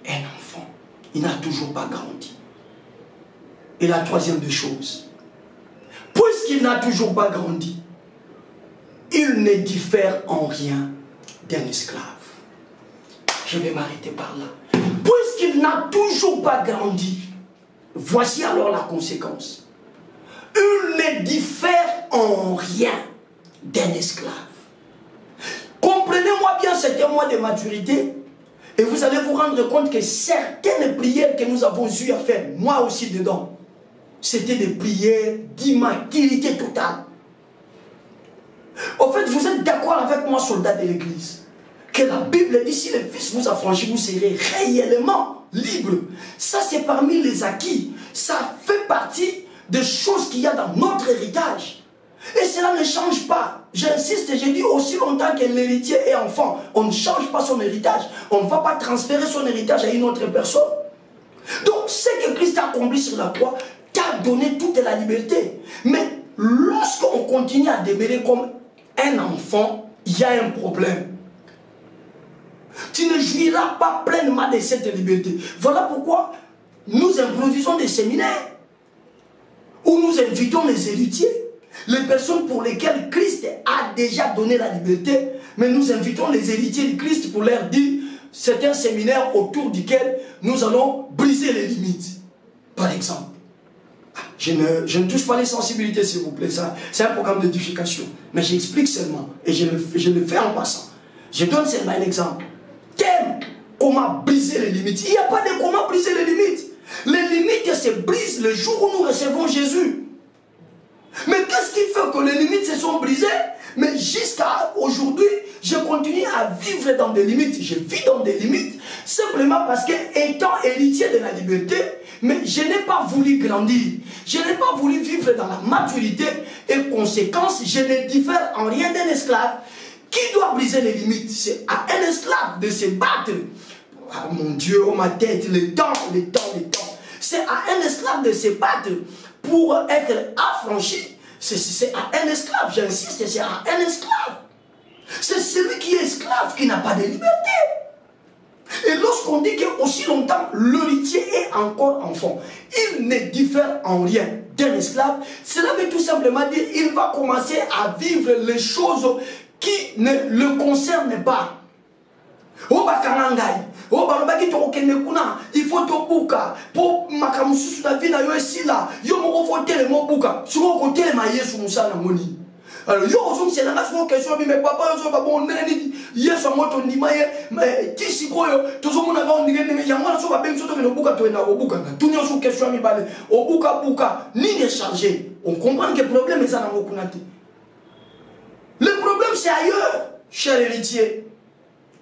un enfant. Il n'a toujours pas grandi. Et la troisième des choses, puisqu'il n'a toujours pas grandi, il ne diffère en rien d'un esclave. Je vais m'arrêter par là. Puisqu'il n'a toujours pas grandi, voici alors la conséquence. Il ne diffère en rien d'un esclave. Comprenez-moi bien ce témoin de maturité et vous allez vous rendre compte que certaines prières que nous avons eu à faire, moi aussi dedans, c'était des prières d'immaturité totale. Au fait, vous êtes d'accord avec moi, soldat de l'église, que la Bible dit si le Fils vous affranchit, vous serez réellement libre. Ça, c'est parmi les acquis. Ça fait partie des choses qu'il y a dans notre héritage. Et cela ne change pas. J'insiste, j'ai dit aussi longtemps que l'héritier est enfant. On ne change pas son héritage. On ne va pas transférer son héritage à une autre personne. Donc, ce que Christ a accompli sur la croix t'a donné toute la liberté. Mais lorsqu'on continue à demeurer comme un enfant, il y a un problème. Tu ne jouiras pas pleinement de cette liberté. Voilà pourquoi nous improvisons des séminaires où nous invitons les héritiers, les personnes pour lesquelles Christ a déjà donné la liberté, mais nous invitons les héritiers de Christ pour leur dire c'est un séminaire autour duquel nous allons briser les limites. Par exemple, je ne touche pas les sensibilités s'il vous plaît, c'est un programme d'édification, mais j'explique seulement et je le fais en passant. Je donne seulement un exemple. Comment briser les limites? Il n'y a pas de comment briser les limites. Les limites se brisent le jour où nous recevons Jésus. Mais qu'est-ce qui fait que les limites se sont brisées? Mais jusqu'à aujourd'hui, je continue à vivre dans des limites. Je vis dans des limites simplement parce que, étant héritier de la liberté, mais je n'ai pas voulu grandir. Je n'ai pas voulu vivre dans la maturité et conséquence, je ne diffère en rien d'un esclave. Qui doit briser les limites? C'est à un esclave de se battre. Ah, mon Dieu, oh ma tête, le temps. C'est à un esclave de se battre pour être affranchi. C'est à un esclave, j'insiste, c'est à un esclave. C'est celui qui est esclave qui n'a pas de liberté. Et lorsqu'on dit qu'aussi longtemps l'héritier est encore enfant, il ne diffère en rien d'un esclave, cela veut tout simplement dire qu'il va commencer à vivre les choses qui ne le concernent pas. Oh bakanangai, oh balobaki tokende kuna, il faut tobuka pour makamususu na vie na yo esila, yo moko voter mo buka, sur côté ma Yesu musana moni. Alors yo ozum c'est la question question mais papa yo ba bon neni Yesu moto ndima ye mais tisikoyo tozomona ba ndenge yamala so ba benso to buka to na obuka na tunyo so question mi bale obuka buka ni de charger. On comprend que le problème est ça dans mokuna te. Le problème c'est ailleurs, cher héritier.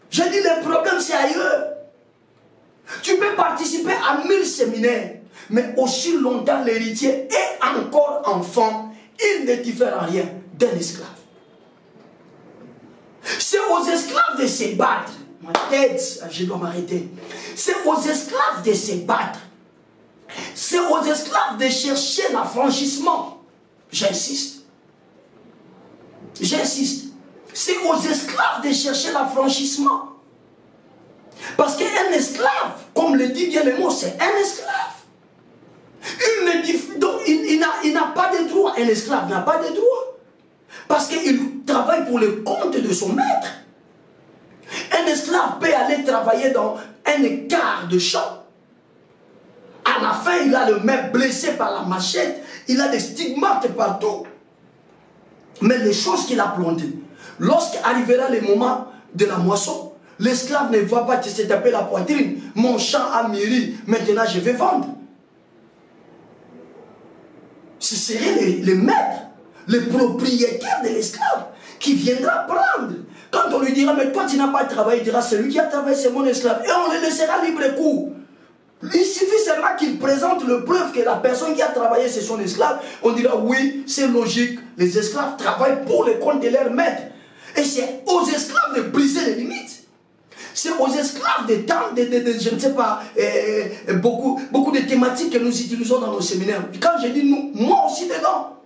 Je dis le problème c'est ailleurs. Tu peux participer à 1000 séminaires, mais aussi longtemps l'héritier est encore enfant, il ne diffère en rien d'un esclave. C'est aux esclaves de se battre. Ma tête, je dois m'arrêter. C'est aux esclaves de se battre. C'est aux esclaves de chercher l'affranchissement. J'insiste. J'insiste. C'est aux esclaves de chercher l'affranchissement. Parce qu'un esclave, comme le dit bien le mot, c'est un esclave. il n'a pas de droit. Un esclave n'a pas de droit. Parce qu'il travaille pour le compte de son maître. Un esclave peut aller travailler dans un hectare de champ. À la fin, il a le maître blessé par la machette. Il a des stigmates partout. Mais les choses qu'il a plantées, lorsqu'arrivera le moment de la moisson, l'esclave ne va pas se taper la poitrine. Mon champ a mûri, maintenant je vais vendre. Ce serait le maître, le propriétaire de l'esclave qui viendra prendre. Quand on lui dira, mais toi tu n'as pas travaillé, il dira, celui qui a travaillé c'est mon esclave. Et on le laissera libre cours. Il suffit seulement qu'il présente le preuve que la personne qui a travaillé c'est son esclave. On dira, oui, c'est logique. Les esclaves travaillent pour le compte de leur maître. Et c'est aux esclaves de briser les limites. C'est aux esclaves de temps, je ne sais pas, beaucoup de thématiques que nous utilisons dans nos séminaires. Quand je dis nous, moi aussi dedans.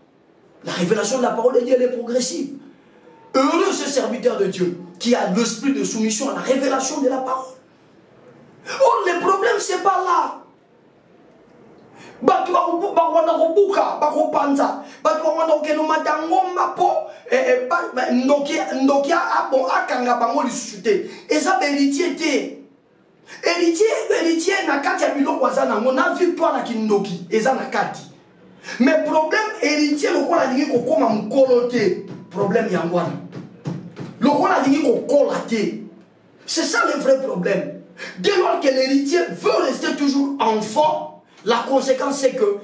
La révélation de la parole de Dieu, elle est progressive. Heureux ce serviteur de Dieu qui a l'esprit de soumission à la révélation de la parole. Oh, le problème, c'est pas là. Mais problème héritier le roi a dit qu'on comme un coloté problème yangwana le roi a dit qu'on colaté c'est ça le vrai problème. Dès lors que l'héritier veut rester toujours enfant, la conséquence c'est que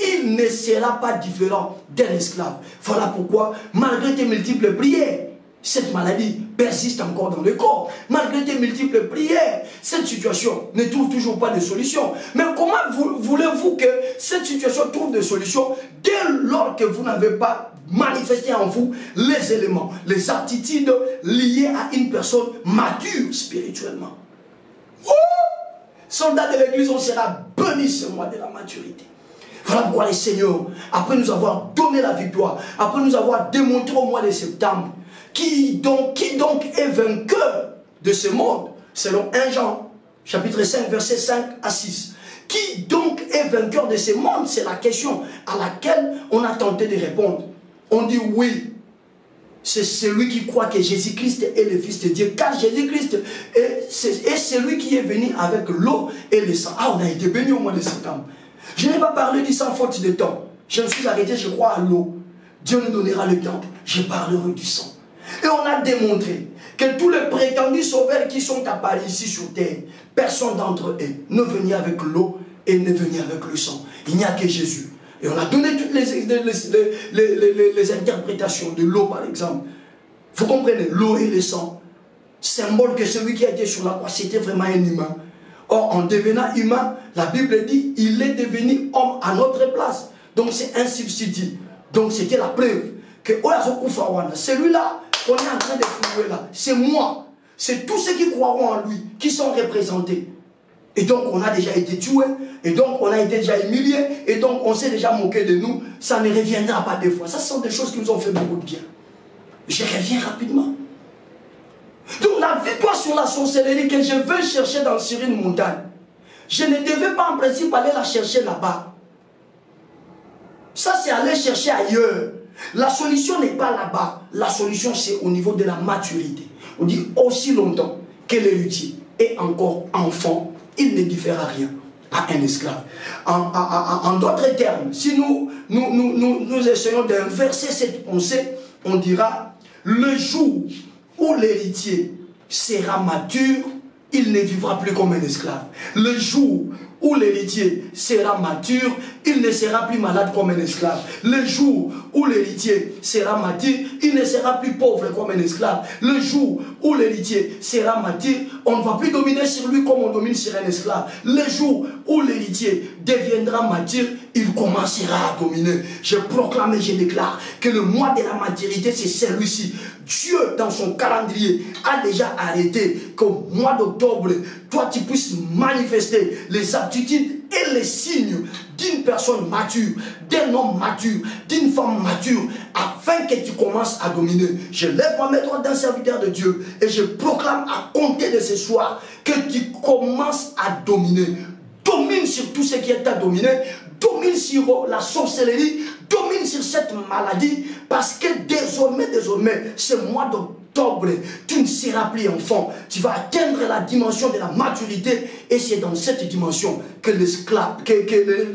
il ne sera pas différent d'un esclave. Voilà pourquoi malgré tes multiples prières, cette maladie persiste encore dans le corps. Malgré tes multiples prières, cette situation ne trouve toujours pas de solution. Mais comment voulez-vous que cette situation trouve de solution dès lors que vous n'avez pas manifesté en vous les éléments, les aptitudes liées à une personne mature spirituellement? Soldats de l'église, on sera bénis ce mois de la maturité. Voilà pourquoi les seigneurs, après nous avoir donné la victoire, après nous avoir démontré au mois de septembre, qui donc est vainqueur de ce monde, selon 1 Jean, chapitre 5, versets 5 à 6. Qui donc est vainqueur de ce monde? C'est la question à laquelle on a tenté de répondre. On dit oui, c'est celui qui croit que Jésus-Christ est le Fils de Dieu. Car Jésus-Christ est celui qui est venu avec l'eau et le sang. Ah, on a été béni au mois de septembre. Je n'ai pas parlé du sang faute de temps. Je me suis arrêté, je crois à l'eau. Dieu nous donnera le temps. Je parlerai du sang. Et on a démontré que tous les prétendus sauveurs qui sont apparus ici sur terre, personne d'entre eux ne venait avec l'eau et ne venait avec le sang. Il n'y a que Jésus. Et on a donné toutes les interprétations de l'eau, par exemple. Vous comprenez? L'eau et le sang. Symbole que celui qui a été sur la croix, c'était vraiment un humain. Or, en devenant humain, la Bible dit, il est devenu homme à notre place. Donc, c'est un substitut. Donc, c'était la preuve que celui-là qu'on est en train de trouver là, c'est moi. C'est tous ceux qui croiront en lui, qui sont représentés. Et donc, on a déjà été tués, et donc, on a été déjà humiliés, et donc, on s'est déjà moqué de nous. Ça ne reviendra pas deux fois. Ça, ce sont des choses qui nous ont fait beaucoup de bien. Je reviens rapidement. Donc, la victoire sur la sorcellerie que je veux chercher sur une montagne, je ne devais pas en principe aller la chercher là-bas. Ça, c'est aller chercher ailleurs. La solution n'est pas là-bas. La solution, c'est au niveau de la maturité. On dit aussi longtemps que l'héritier est encore enfant, il ne diffère à rien à un esclave. En d'autres termes, si nous essayons d'inverser cette pensée, on dira, le jour où l'héritier sera mature, il ne vivra plus comme un esclave. Le jour où l'héritier sera mature, il ne sera plus malade comme un esclave. Le jour où l'héritier sera mature, il ne sera plus pauvre comme un esclave. Le jour où l'héritier sera mature, on ne va plus dominer sur lui comme on domine sur un esclave. Le jour où l'héritier deviendra mature, il commencera à dominer. Je proclame et je déclare que le mois de la maturité, c'est celui-ci. Dieu, dans son calendrier, a déjà arrêté qu'au mois d'octobre, toi, tu puisses manifester les aptitudes et les signes d'une personne mature, d'un homme mature, d'une femme mature, afin que tu commences à dominer. Je lève ma main droite d'un serviteur de Dieu et je proclame à compter de ce soir que tu commences à dominer. Domine sur tout ce qui t'a dominé, domine sur la sorcellerie, domine sur cette maladie, parce que désormais, ce mois d'octobre, tu ne seras plus enfant. Tu vas atteindre la dimension de la maturité, et c'est dans cette dimension que l'esclave, que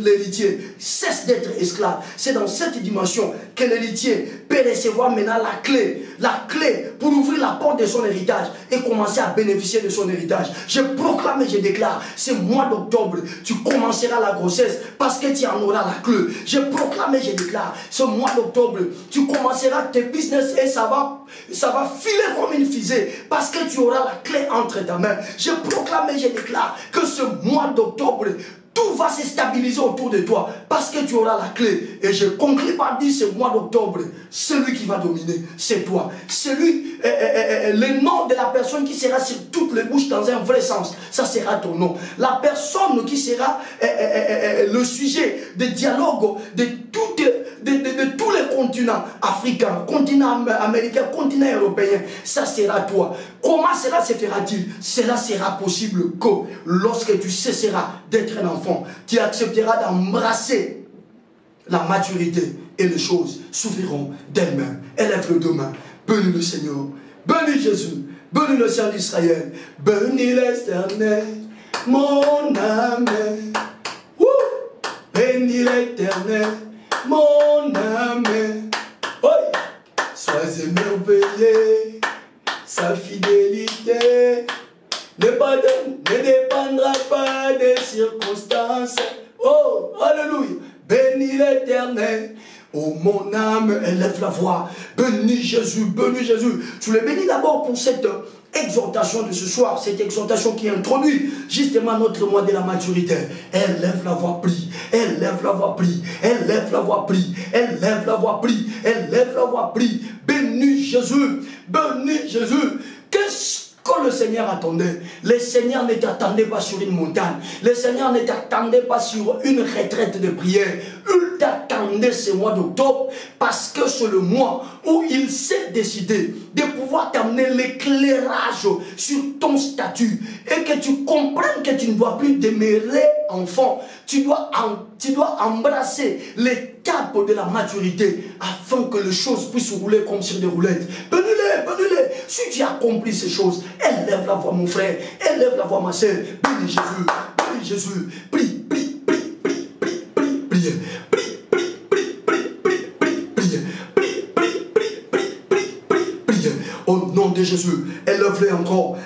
l'héritier cesse d'être esclave. C'est dans cette dimension que l'héritier peut recevoir maintenant la clé pour ouvrir la porte de son héritage et commencer à bénéficier de son héritage. Je proclame et je déclare, ce mois d'octobre, tu commenceras la grossesse parce que tu en auras la clé. Je proclame et je déclare, ce mois d'octobre, tu commenceras tes business et ça va filer comme une fusée parce que tu auras la clé entre ta main. Je proclame et je déclare que ce mois d'octobre, tout va se stabiliser autour de toi parce que tu auras la clé. Et je conclue par dire ce mois d'octobre, celui qui va dominer, c'est toi. Celui, le nom de la personne qui sera sur toutes les bouches dans un vrai sens, ça sera ton nom. La personne qui sera le sujet de dialogue de tous les continents africains, continent américain, continent européen, ça sera toi. Comment cela se fera-t-il? Cela sera possible que lorsque tu cesseras d'être un enfant, tu accepteras d'embrasser la maturité et les choses s'ouvriront d'elles-mêmes. Élève le deux mains. Bénis le Seigneur. Bénis Jésus. Bénis le Saint d'Israël. Bénis l'Éternel, mon âme. Bénis l'Éternel, mon âme. Oui. Sois émerveillé, sa fidélité ne dépendra pas des circonstances. Oh, alléluia. Bénis l'Éternel. Oh mon âme, élève la voix. Bénis Jésus, bénis Jésus. Tu le bénis d'abord pour cette exhortation de ce soir, cette exhortation qui introduit justement notre mois de la maturité. Élève la voix, prie. Élève la voix, prie. Élève la voix, prie. Élève la voix, prie. Élève la voix, prie. Bénis Jésus. Bénis Jésus. Qu'est-ce que le Seigneur attendait? Le Seigneur ne t'attendait pas sur une montagne. Le Seigneur ne t'attendait pas sur une retraite de prière. Il t'attendait ce mois d'octobre parce que c'est le mois où il s'est décidé de pouvoir t'amener l'éclairage sur ton statut et que tu comprennes que tu ne dois plus demeurer enfant. Tu dois embrasser l'étape de la maturité afin que les choses puissent rouler comme sur des roulettes. Bénis-les, bénis-les. Si tu as accompli ces choses, élève la voix mon frère, élève la voix ma soeur. Bénis Jésus, bénis Jésus. Prie, prie, prie, prie, prie, prie, prie. Au nom de Jésus, élève-le encore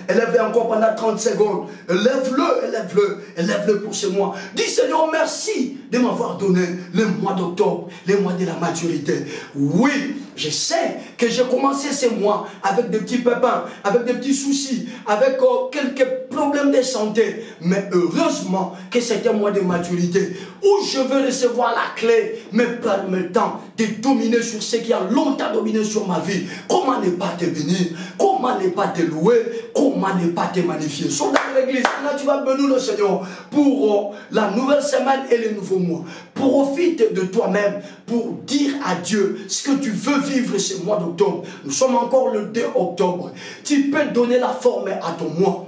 pendant 30 secondes. Élève-le pour ce mois. Dis Seigneur, merci de m'avoir donné le mois d'octobre, le mois de la maturité. Oui, je sais que j'ai commencé ce mois avec des petits pépins, avec des petits soucis, avec quelques problèmes de santé. Mais heureusement que c'est un mois de maturité où je veux recevoir la clé me permettant de dominer sur ce qui a longtemps dominé sur ma vie. Comment ne pas te bénir? Comment ne pas te louer? Comment ne pas te magnifier? Soldat de l'église, là tu vas bénir le Seigneur pour la nouvelle semaine et le nouveau mois. Profite de toi-même pour dire à Dieu ce que tu veux vivre ce mois d'octobre. Nous sommes encore le 2 octobre. Tu peux donner la forme à ton mois.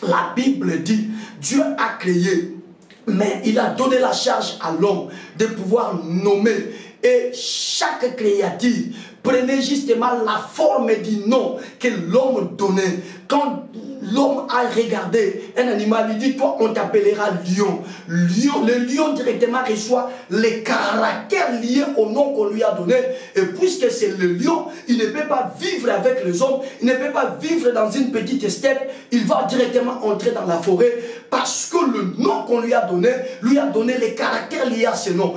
La Bible dit, Dieu a créé, mais il a donné la charge à l'homme de pouvoir nommer. Et chaque créature prenait justement la forme du nom que l'homme donnait. Quand l'homme a regardé un animal, il dit, toi on t'appellera lion. Le lion directement reçoit les caractères liés au nom qu'on lui a donné. Et puisque c'est le lion, il ne peut pas vivre avec les hommes, il ne peut pas vivre dans une petite steppe, il va directement entrer dans la forêt parce que le nom qu'on lui a donné les caractères liés à ce nom.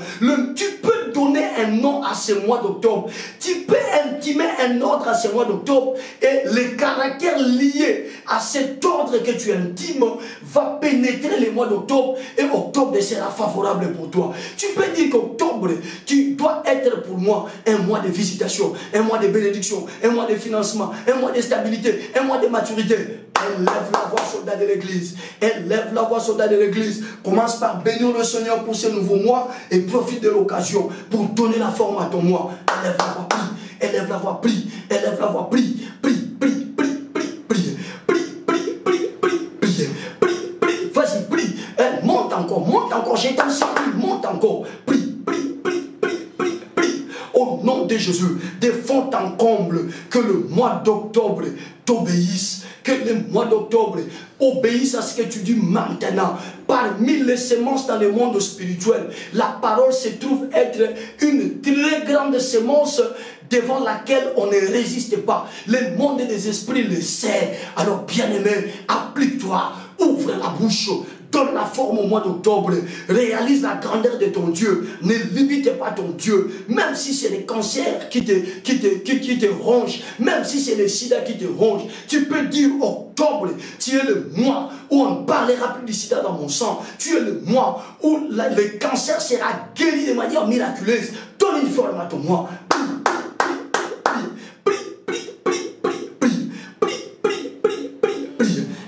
Tu peux donner un nom à ce mois d'octobre. Tu peux intimer un ordre à ce mois d'octobre et les caractères liés à cet ordre que tu intimes va pénétrer le mois d'octobre et octobre sera favorable pour toi. Tu peux dire qu'octobre, tu dois être pour moi un mois de visitation, un mois de bénédiction, un mois de financement, un mois de stabilité, un mois de maturité. Élève la voix, soldat de l'église. Élève la voix, soldat de l'église. Commence par bénir le Seigneur pour ce nouveau mois et profite de l'occasion pour donner la forme à ton mois. Élève la voix, prie. Élève la voix, prie. Élève la voix, prie. Prie, prie, prie, prie, prie. Prie, prie, prie, prie, prie. Prie, prie. Vas-y, prie. Elle monte monte encore, j'ai ton sang, monte encore, prie, prie, prie, prie, prie, prie, au nom de Jésus, de fond en comble, que le mois d'octobre t'obéisse, que le mois d'octobre obéisse à ce que tu dis maintenant. Parmi les semences dans le monde spirituel, la parole se trouve être une très grande semence devant laquelle on ne résiste pas. Le monde des esprits le sait. Alors bien-aimé, applique-toi, ouvre la bouche, donne la forme au mois d'octobre, réalise la grandeur de ton Dieu, ne limite pas ton Dieu, même si c'est le cancer qui te ronge, même si c'est le sida qui te ronge, tu peux dire octobre, tu es le mois où on ne parlera plus du sida dans mon sang, tu es le mois où le cancer sera guéri de manière miraculeuse. Donne une forme à ton mois.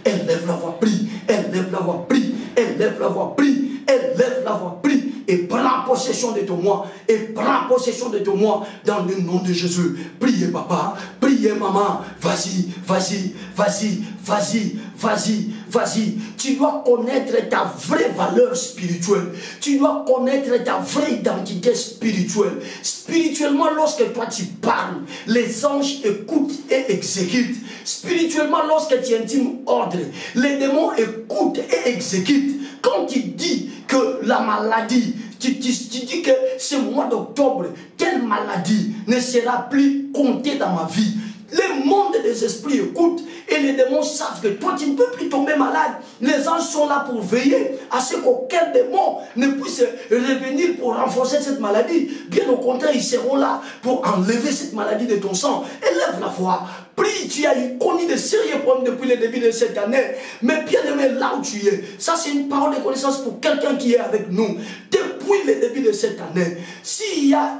Élève la voix, prie, élève la voix, prie, élève la voix, prie, élève la voix, prie, et prends possession de ton moi, et prends possession de ton moi dans le nom de Jésus. Priez papa, priez maman, vas-y, vas-y, vas-y, vas-y, vas-y, vas-y. Tu dois connaître ta vraie valeur spirituelle, tu dois connaître ta vraie identité spirituelle. Spirituellement, lorsque toi tu parles, les anges écoutent et exécutent. Spirituellement, lorsque tu intimes ordre, les démons écoutent et exécutent. Quand tu dis que la maladie, tu dis que ce mois d'octobre, telle maladie ne sera plus comptée dans ma vie. Le monde des esprits écoute et les démons savent que toi tu ne peux plus tomber malade. Les anges sont là pour veiller à ce qu'aucun démon ne puisse revenir pour renforcer cette maladie. Bien au contraire, ils seront là pour enlever cette maladie de ton sang. Élève la voix. Prie, tu as connu de sérieux problèmes depuis le début de cette année. Mais bien aimé, là où tu es, ça c'est une parole de connaissance pour quelqu'un qui est avec nous. Depuis le début de cette année, s'il y a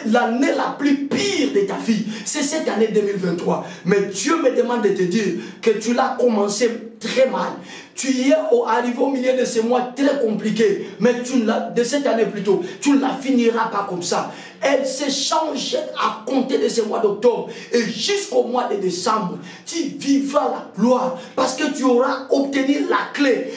l'année la plus pire de ta vie, c'est cette année 2023. Mais Dieu me demande de te dire que tu l'as commencé très mal. Tu y es arrivé au milieu de ces mois très compliqués, mais de cette année plutôt, tu ne la finiras pas comme ça. Elle se change à compter de ce mois d'octobre et jusqu'au mois de décembre, tu vivras la gloire parce que tu auras obtenu la clé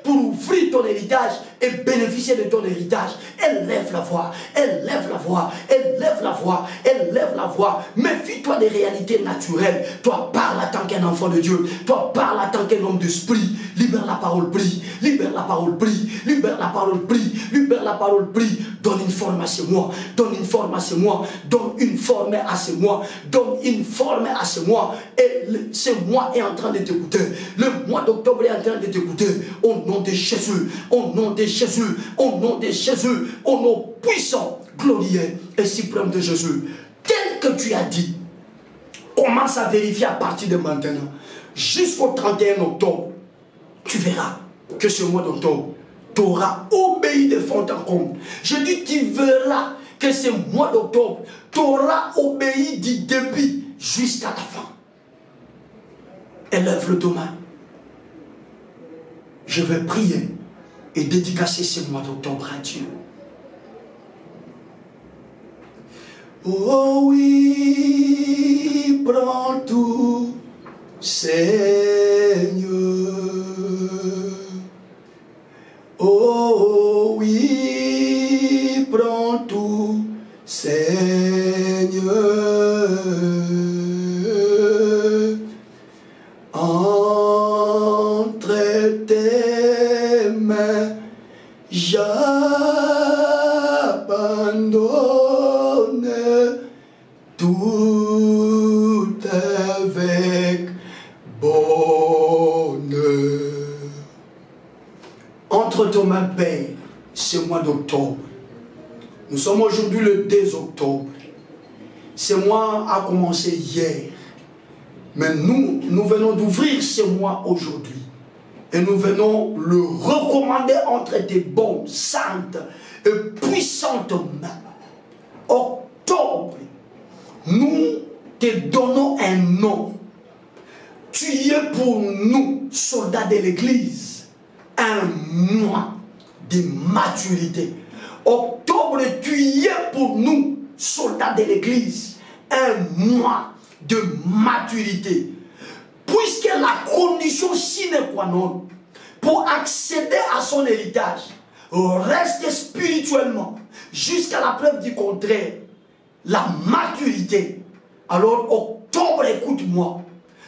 pour ouvrir ton héritage et bénéficier de ton héritage. Élève la voix, élève la voix, élève la voix, élève la voix. Méfie-toi des réalités naturelles. Toi, parle en tant qu'un enfant de Dieu. Toi, parle en tant qu'un homme d'esprit. Libère la parole, prie. Libère la parole, prie. Libère la parole, prie. Libère la parole, prie. Donne une forme à ce mois. Donne une forme à ce mois. Donne une forme à ce mois. Donne une forme à ce mois. Et ce mois est en train de t'écouter. Le mois d'octobre est en train de t'écouter. Au nom de Jésus. Au nom de Jésus. Au nom de Jésus. Au nom puissant, glorieux et suprême de Jésus. Tel que tu as dit, commence à vérifier à partir de maintenant. Jusqu'au 31 octobre, tu verras que ce mois d'octobre, tu auras obéi de fond en comble. Je dis, tu verras que ce mois d'octobre, tu auras obéi du début jusqu'à la fin. Élève le demain. Je vais prier et dédicacer ce mois d'octobre à Dieu. Oh oui, prends tout, Seigneur. Oh oui, prends tout, Seigneur. Entre tes mains, j'abandonne tout avec bonheur. Entre tes mains, Père, ce mois d'octobre. Nous sommes aujourd'hui le 2 octobre. Ce mois a commencé hier. Mais nous venons d'ouvrir ce mois aujourd'hui. Et nous venons le recommander entre tes bonnes, saintes et puissantes mains. Octobre, nous te donnons un nom. Tu es pour nous, soldats de l'Église, un mois de maturité. Octobre, tu es pour nous, soldats de l'Église, un mois de maturité. Puisque la condition sine qua non pour accéder à son héritage, reste spirituellement jusqu'à la preuve du contraire, la maturité. Alors octobre, écoute-moi,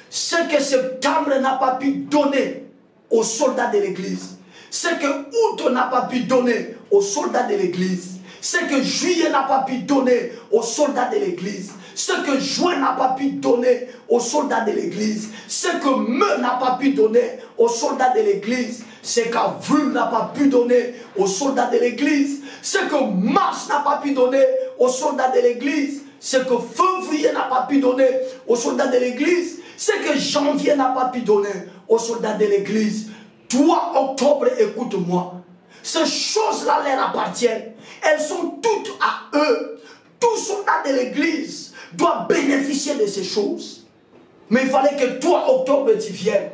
ce que septembre n'a pas pu donner aux soldats de l'église, ce que août n'a pas pu donner aux soldats de l'église, ce que juillet n'a pas pu donner aux soldats de l'église, ce que juin n'a pas pu donner aux soldats de l'église, ce que mai n'a pas pu donner aux soldats de l'église, ce qu'avril n'a pas pu donner aux soldats de l'église, ce que mars n'a pas pu donner aux soldats de l'église, ce que février n'a pas pu donner aux soldats de l'église, ce que janvier n'a pas pu donner aux soldats de l'église. Toi, octobre, écoute-moi. Ces choses-là leur appartiennent. Elles sont toutes à eux. Tout soldat de l'église doit bénéficier de ces choses. Mais il fallait que toi, octobre, tu viennes.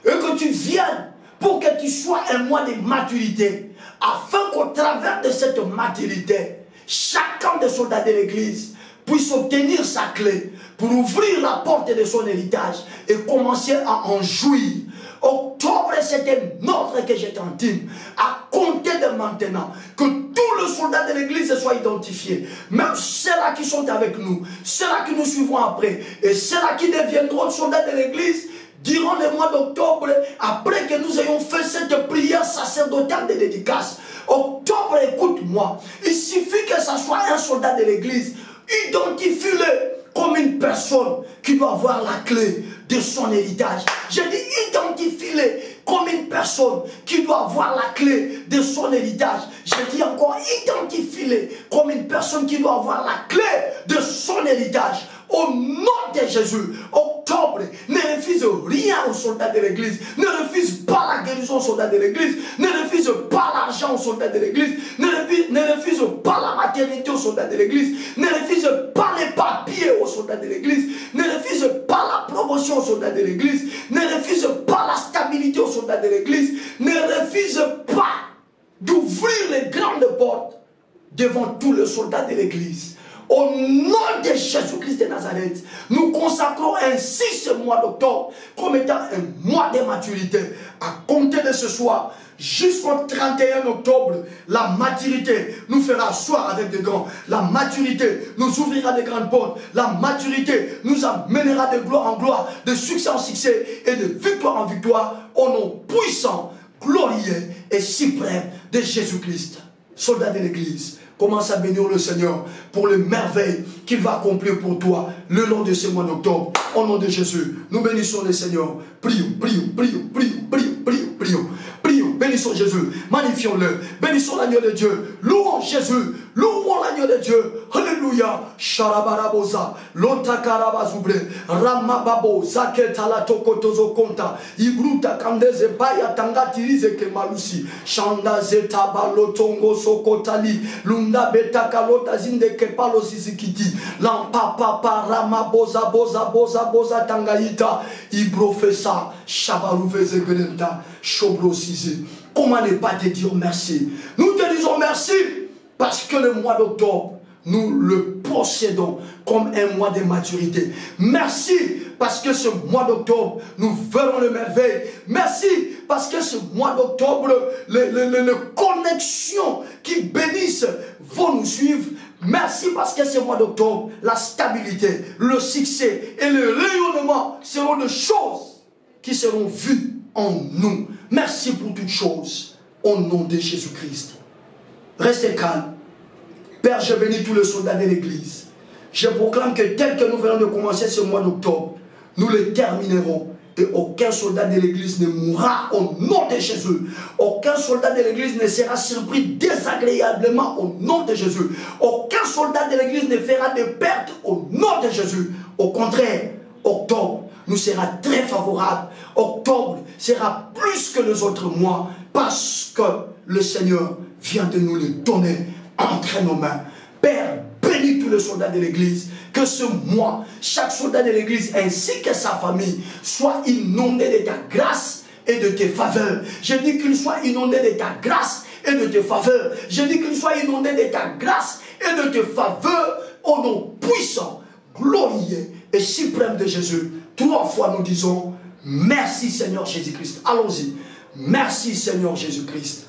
Et que tu viennes pour que tu sois un mois de maturité. Afin qu'au travers de cette maturité, chacun des soldats de l'église puisse obtenir sa clé pour ouvrir la porte de son héritage et commencer à en jouir. Octobre, c'est un ordre que j'ai intime. À compter de maintenant, que tous les soldats de l'église soient identifiés. Même ceux-là qui sont avec nous, ceux-là qui nous suivront après, et ceux-là qui deviendront soldats de l'église durant le mois d'octobre, après que nous ayons fait cette prière sacerdotale de dédicace. Octobre, écoute-moi, il suffit que ça soit un soldat de l'église. Identifie-le comme une personne qui doit avoir la clé de son héritage. Je dis identifie-le comme une personne qui doit avoir la clé de son héritage. Je dis encore identifie-le comme une personne qui doit avoir la clé de son héritage. Au nom de Jésus, octobre, ne refuse rien aux soldats de l'église. Ne refuse pas la guérison aux soldats de l'église. Ne refuse pas l'argent aux soldats de l'église. Ne refuse pas la maternité aux soldats de l'église. Ne refuse pas les papiers aux soldats de l'église. Ne refuse pas la promotion aux soldats de l'église. Ne refuse pas la stabilité aux soldats de l'église. Ne refuse pas d'ouvrir les grandes portes devant tous les soldats de l'église. Au nom de Jésus-Christ de Nazareth, nous consacrons ainsi ce mois d'octobre comme étant un mois de maturité. À compter de ce soir jusqu'au 31 octobre, la maturité nous fera asseoir avec des grands. La maturité nous ouvrira des grandes portes. La maturité nous amènera de gloire en gloire, de succès en succès et de victoire en victoire, au nom puissant, glorieux et suprême de Jésus-Christ. Soldats de l'église, commence à bénir le Seigneur pour les merveilles qu'il va accomplir pour toi le long de ce mois d'octobre. Au nom de Jésus, nous bénissons le Seigneur. Prions, prions, prions, prions, prions, prions, prions. Prions, bénissons Jésus, magnifions-le, bénissons l'agneau de Dieu, louons Jésus, louons l'agneau de Dieu, alléluia, Sharabarabosa, Lotakarabazubre, Ramababo, Zaketala Tokotozo Konta, Ibruta Kandeze Baya Tangatirize Kemalusi, Shanda Zetaba Lotongo Sokotali, Lunda Beta Kalota Zinde Kepalo Sizikiti, Lampapa Ramaboza Boza Boza Boza Tangaita, Ibrofesa, Shabaruveze Grenta, Chobrosizé. Comment ne pas te dire merci? Nous te disons merci parce que le mois d'octobre, nous le possédons comme un mois de maturité. Merci parce que ce mois d'octobre, nous verrons les merveilles. Merci parce que ce mois d'octobre, les connexions qui bénissent vont nous suivre. Merci parce que ce mois d'octobre, la stabilité, le succès et le rayonnement seront des choses qui seront vues en nous. Merci pour toutes choses, au nom de Jésus-Christ. Restez calme. Père, je bénis tous les soldats de l'église. Je proclame que tel que nous venons de commencer ce mois d'octobre, nous le terminerons. Et aucun soldat de l'église ne mourra au nom de Jésus. Aucun soldat de l'église ne sera surpris désagréablement au nom de Jésus. Aucun soldat de l'église ne fera de pertes au nom de Jésus. Au contraire, octobre nous sera très favorable. Octobre sera plus que les autres mois parce que le Seigneur vient de nous le donner entre nos mains. Père, bénis tous les soldats de l'église. Que ce mois, chaque soldat de l'église ainsi que sa famille soit inondé de ta grâce et de tes faveurs. Je dis qu'il soit inondé de ta grâce et de tes faveurs. Je dis qu'il soit inondé de ta grâce et de tes faveurs au nom puissant, glorieux et suprême de Jésus. 3 fois nous disons merci Seigneur Jésus-Christ. Allons-y. Merci Seigneur Jésus-Christ.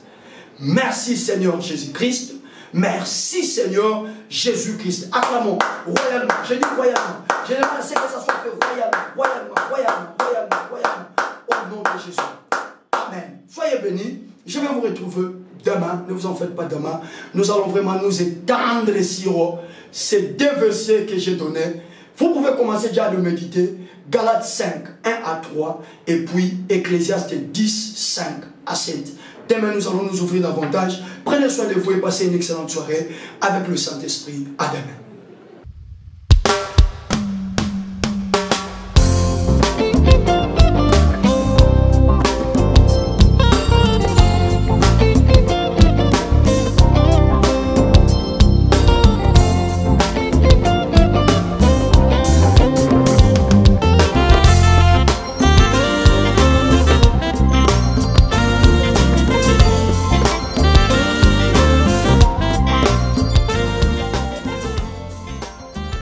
Merci Seigneur Jésus-Christ. Merci Seigneur Jésus-Christ. Acclamons royalement. Je dis royalement. Je demande que ça soit fait royalement, royalement, royalement, royalement, royalement. Au nom de Jésus. Amen. Soyez bénis. Je vais vous retrouver demain. Ne vous en faites pas demain. Nous allons vraiment nous étendre sur ces deux versets que j'ai donnés. Vous pouvez commencer déjà à le méditer. Galates 5, 1 à 3. Et puis Ecclésiaste 10, 5 à 7. Demain, nous allons nous ouvrir davantage. Prenez soin de vous et passez une excellente soirée avec le Saint-Esprit. À demain.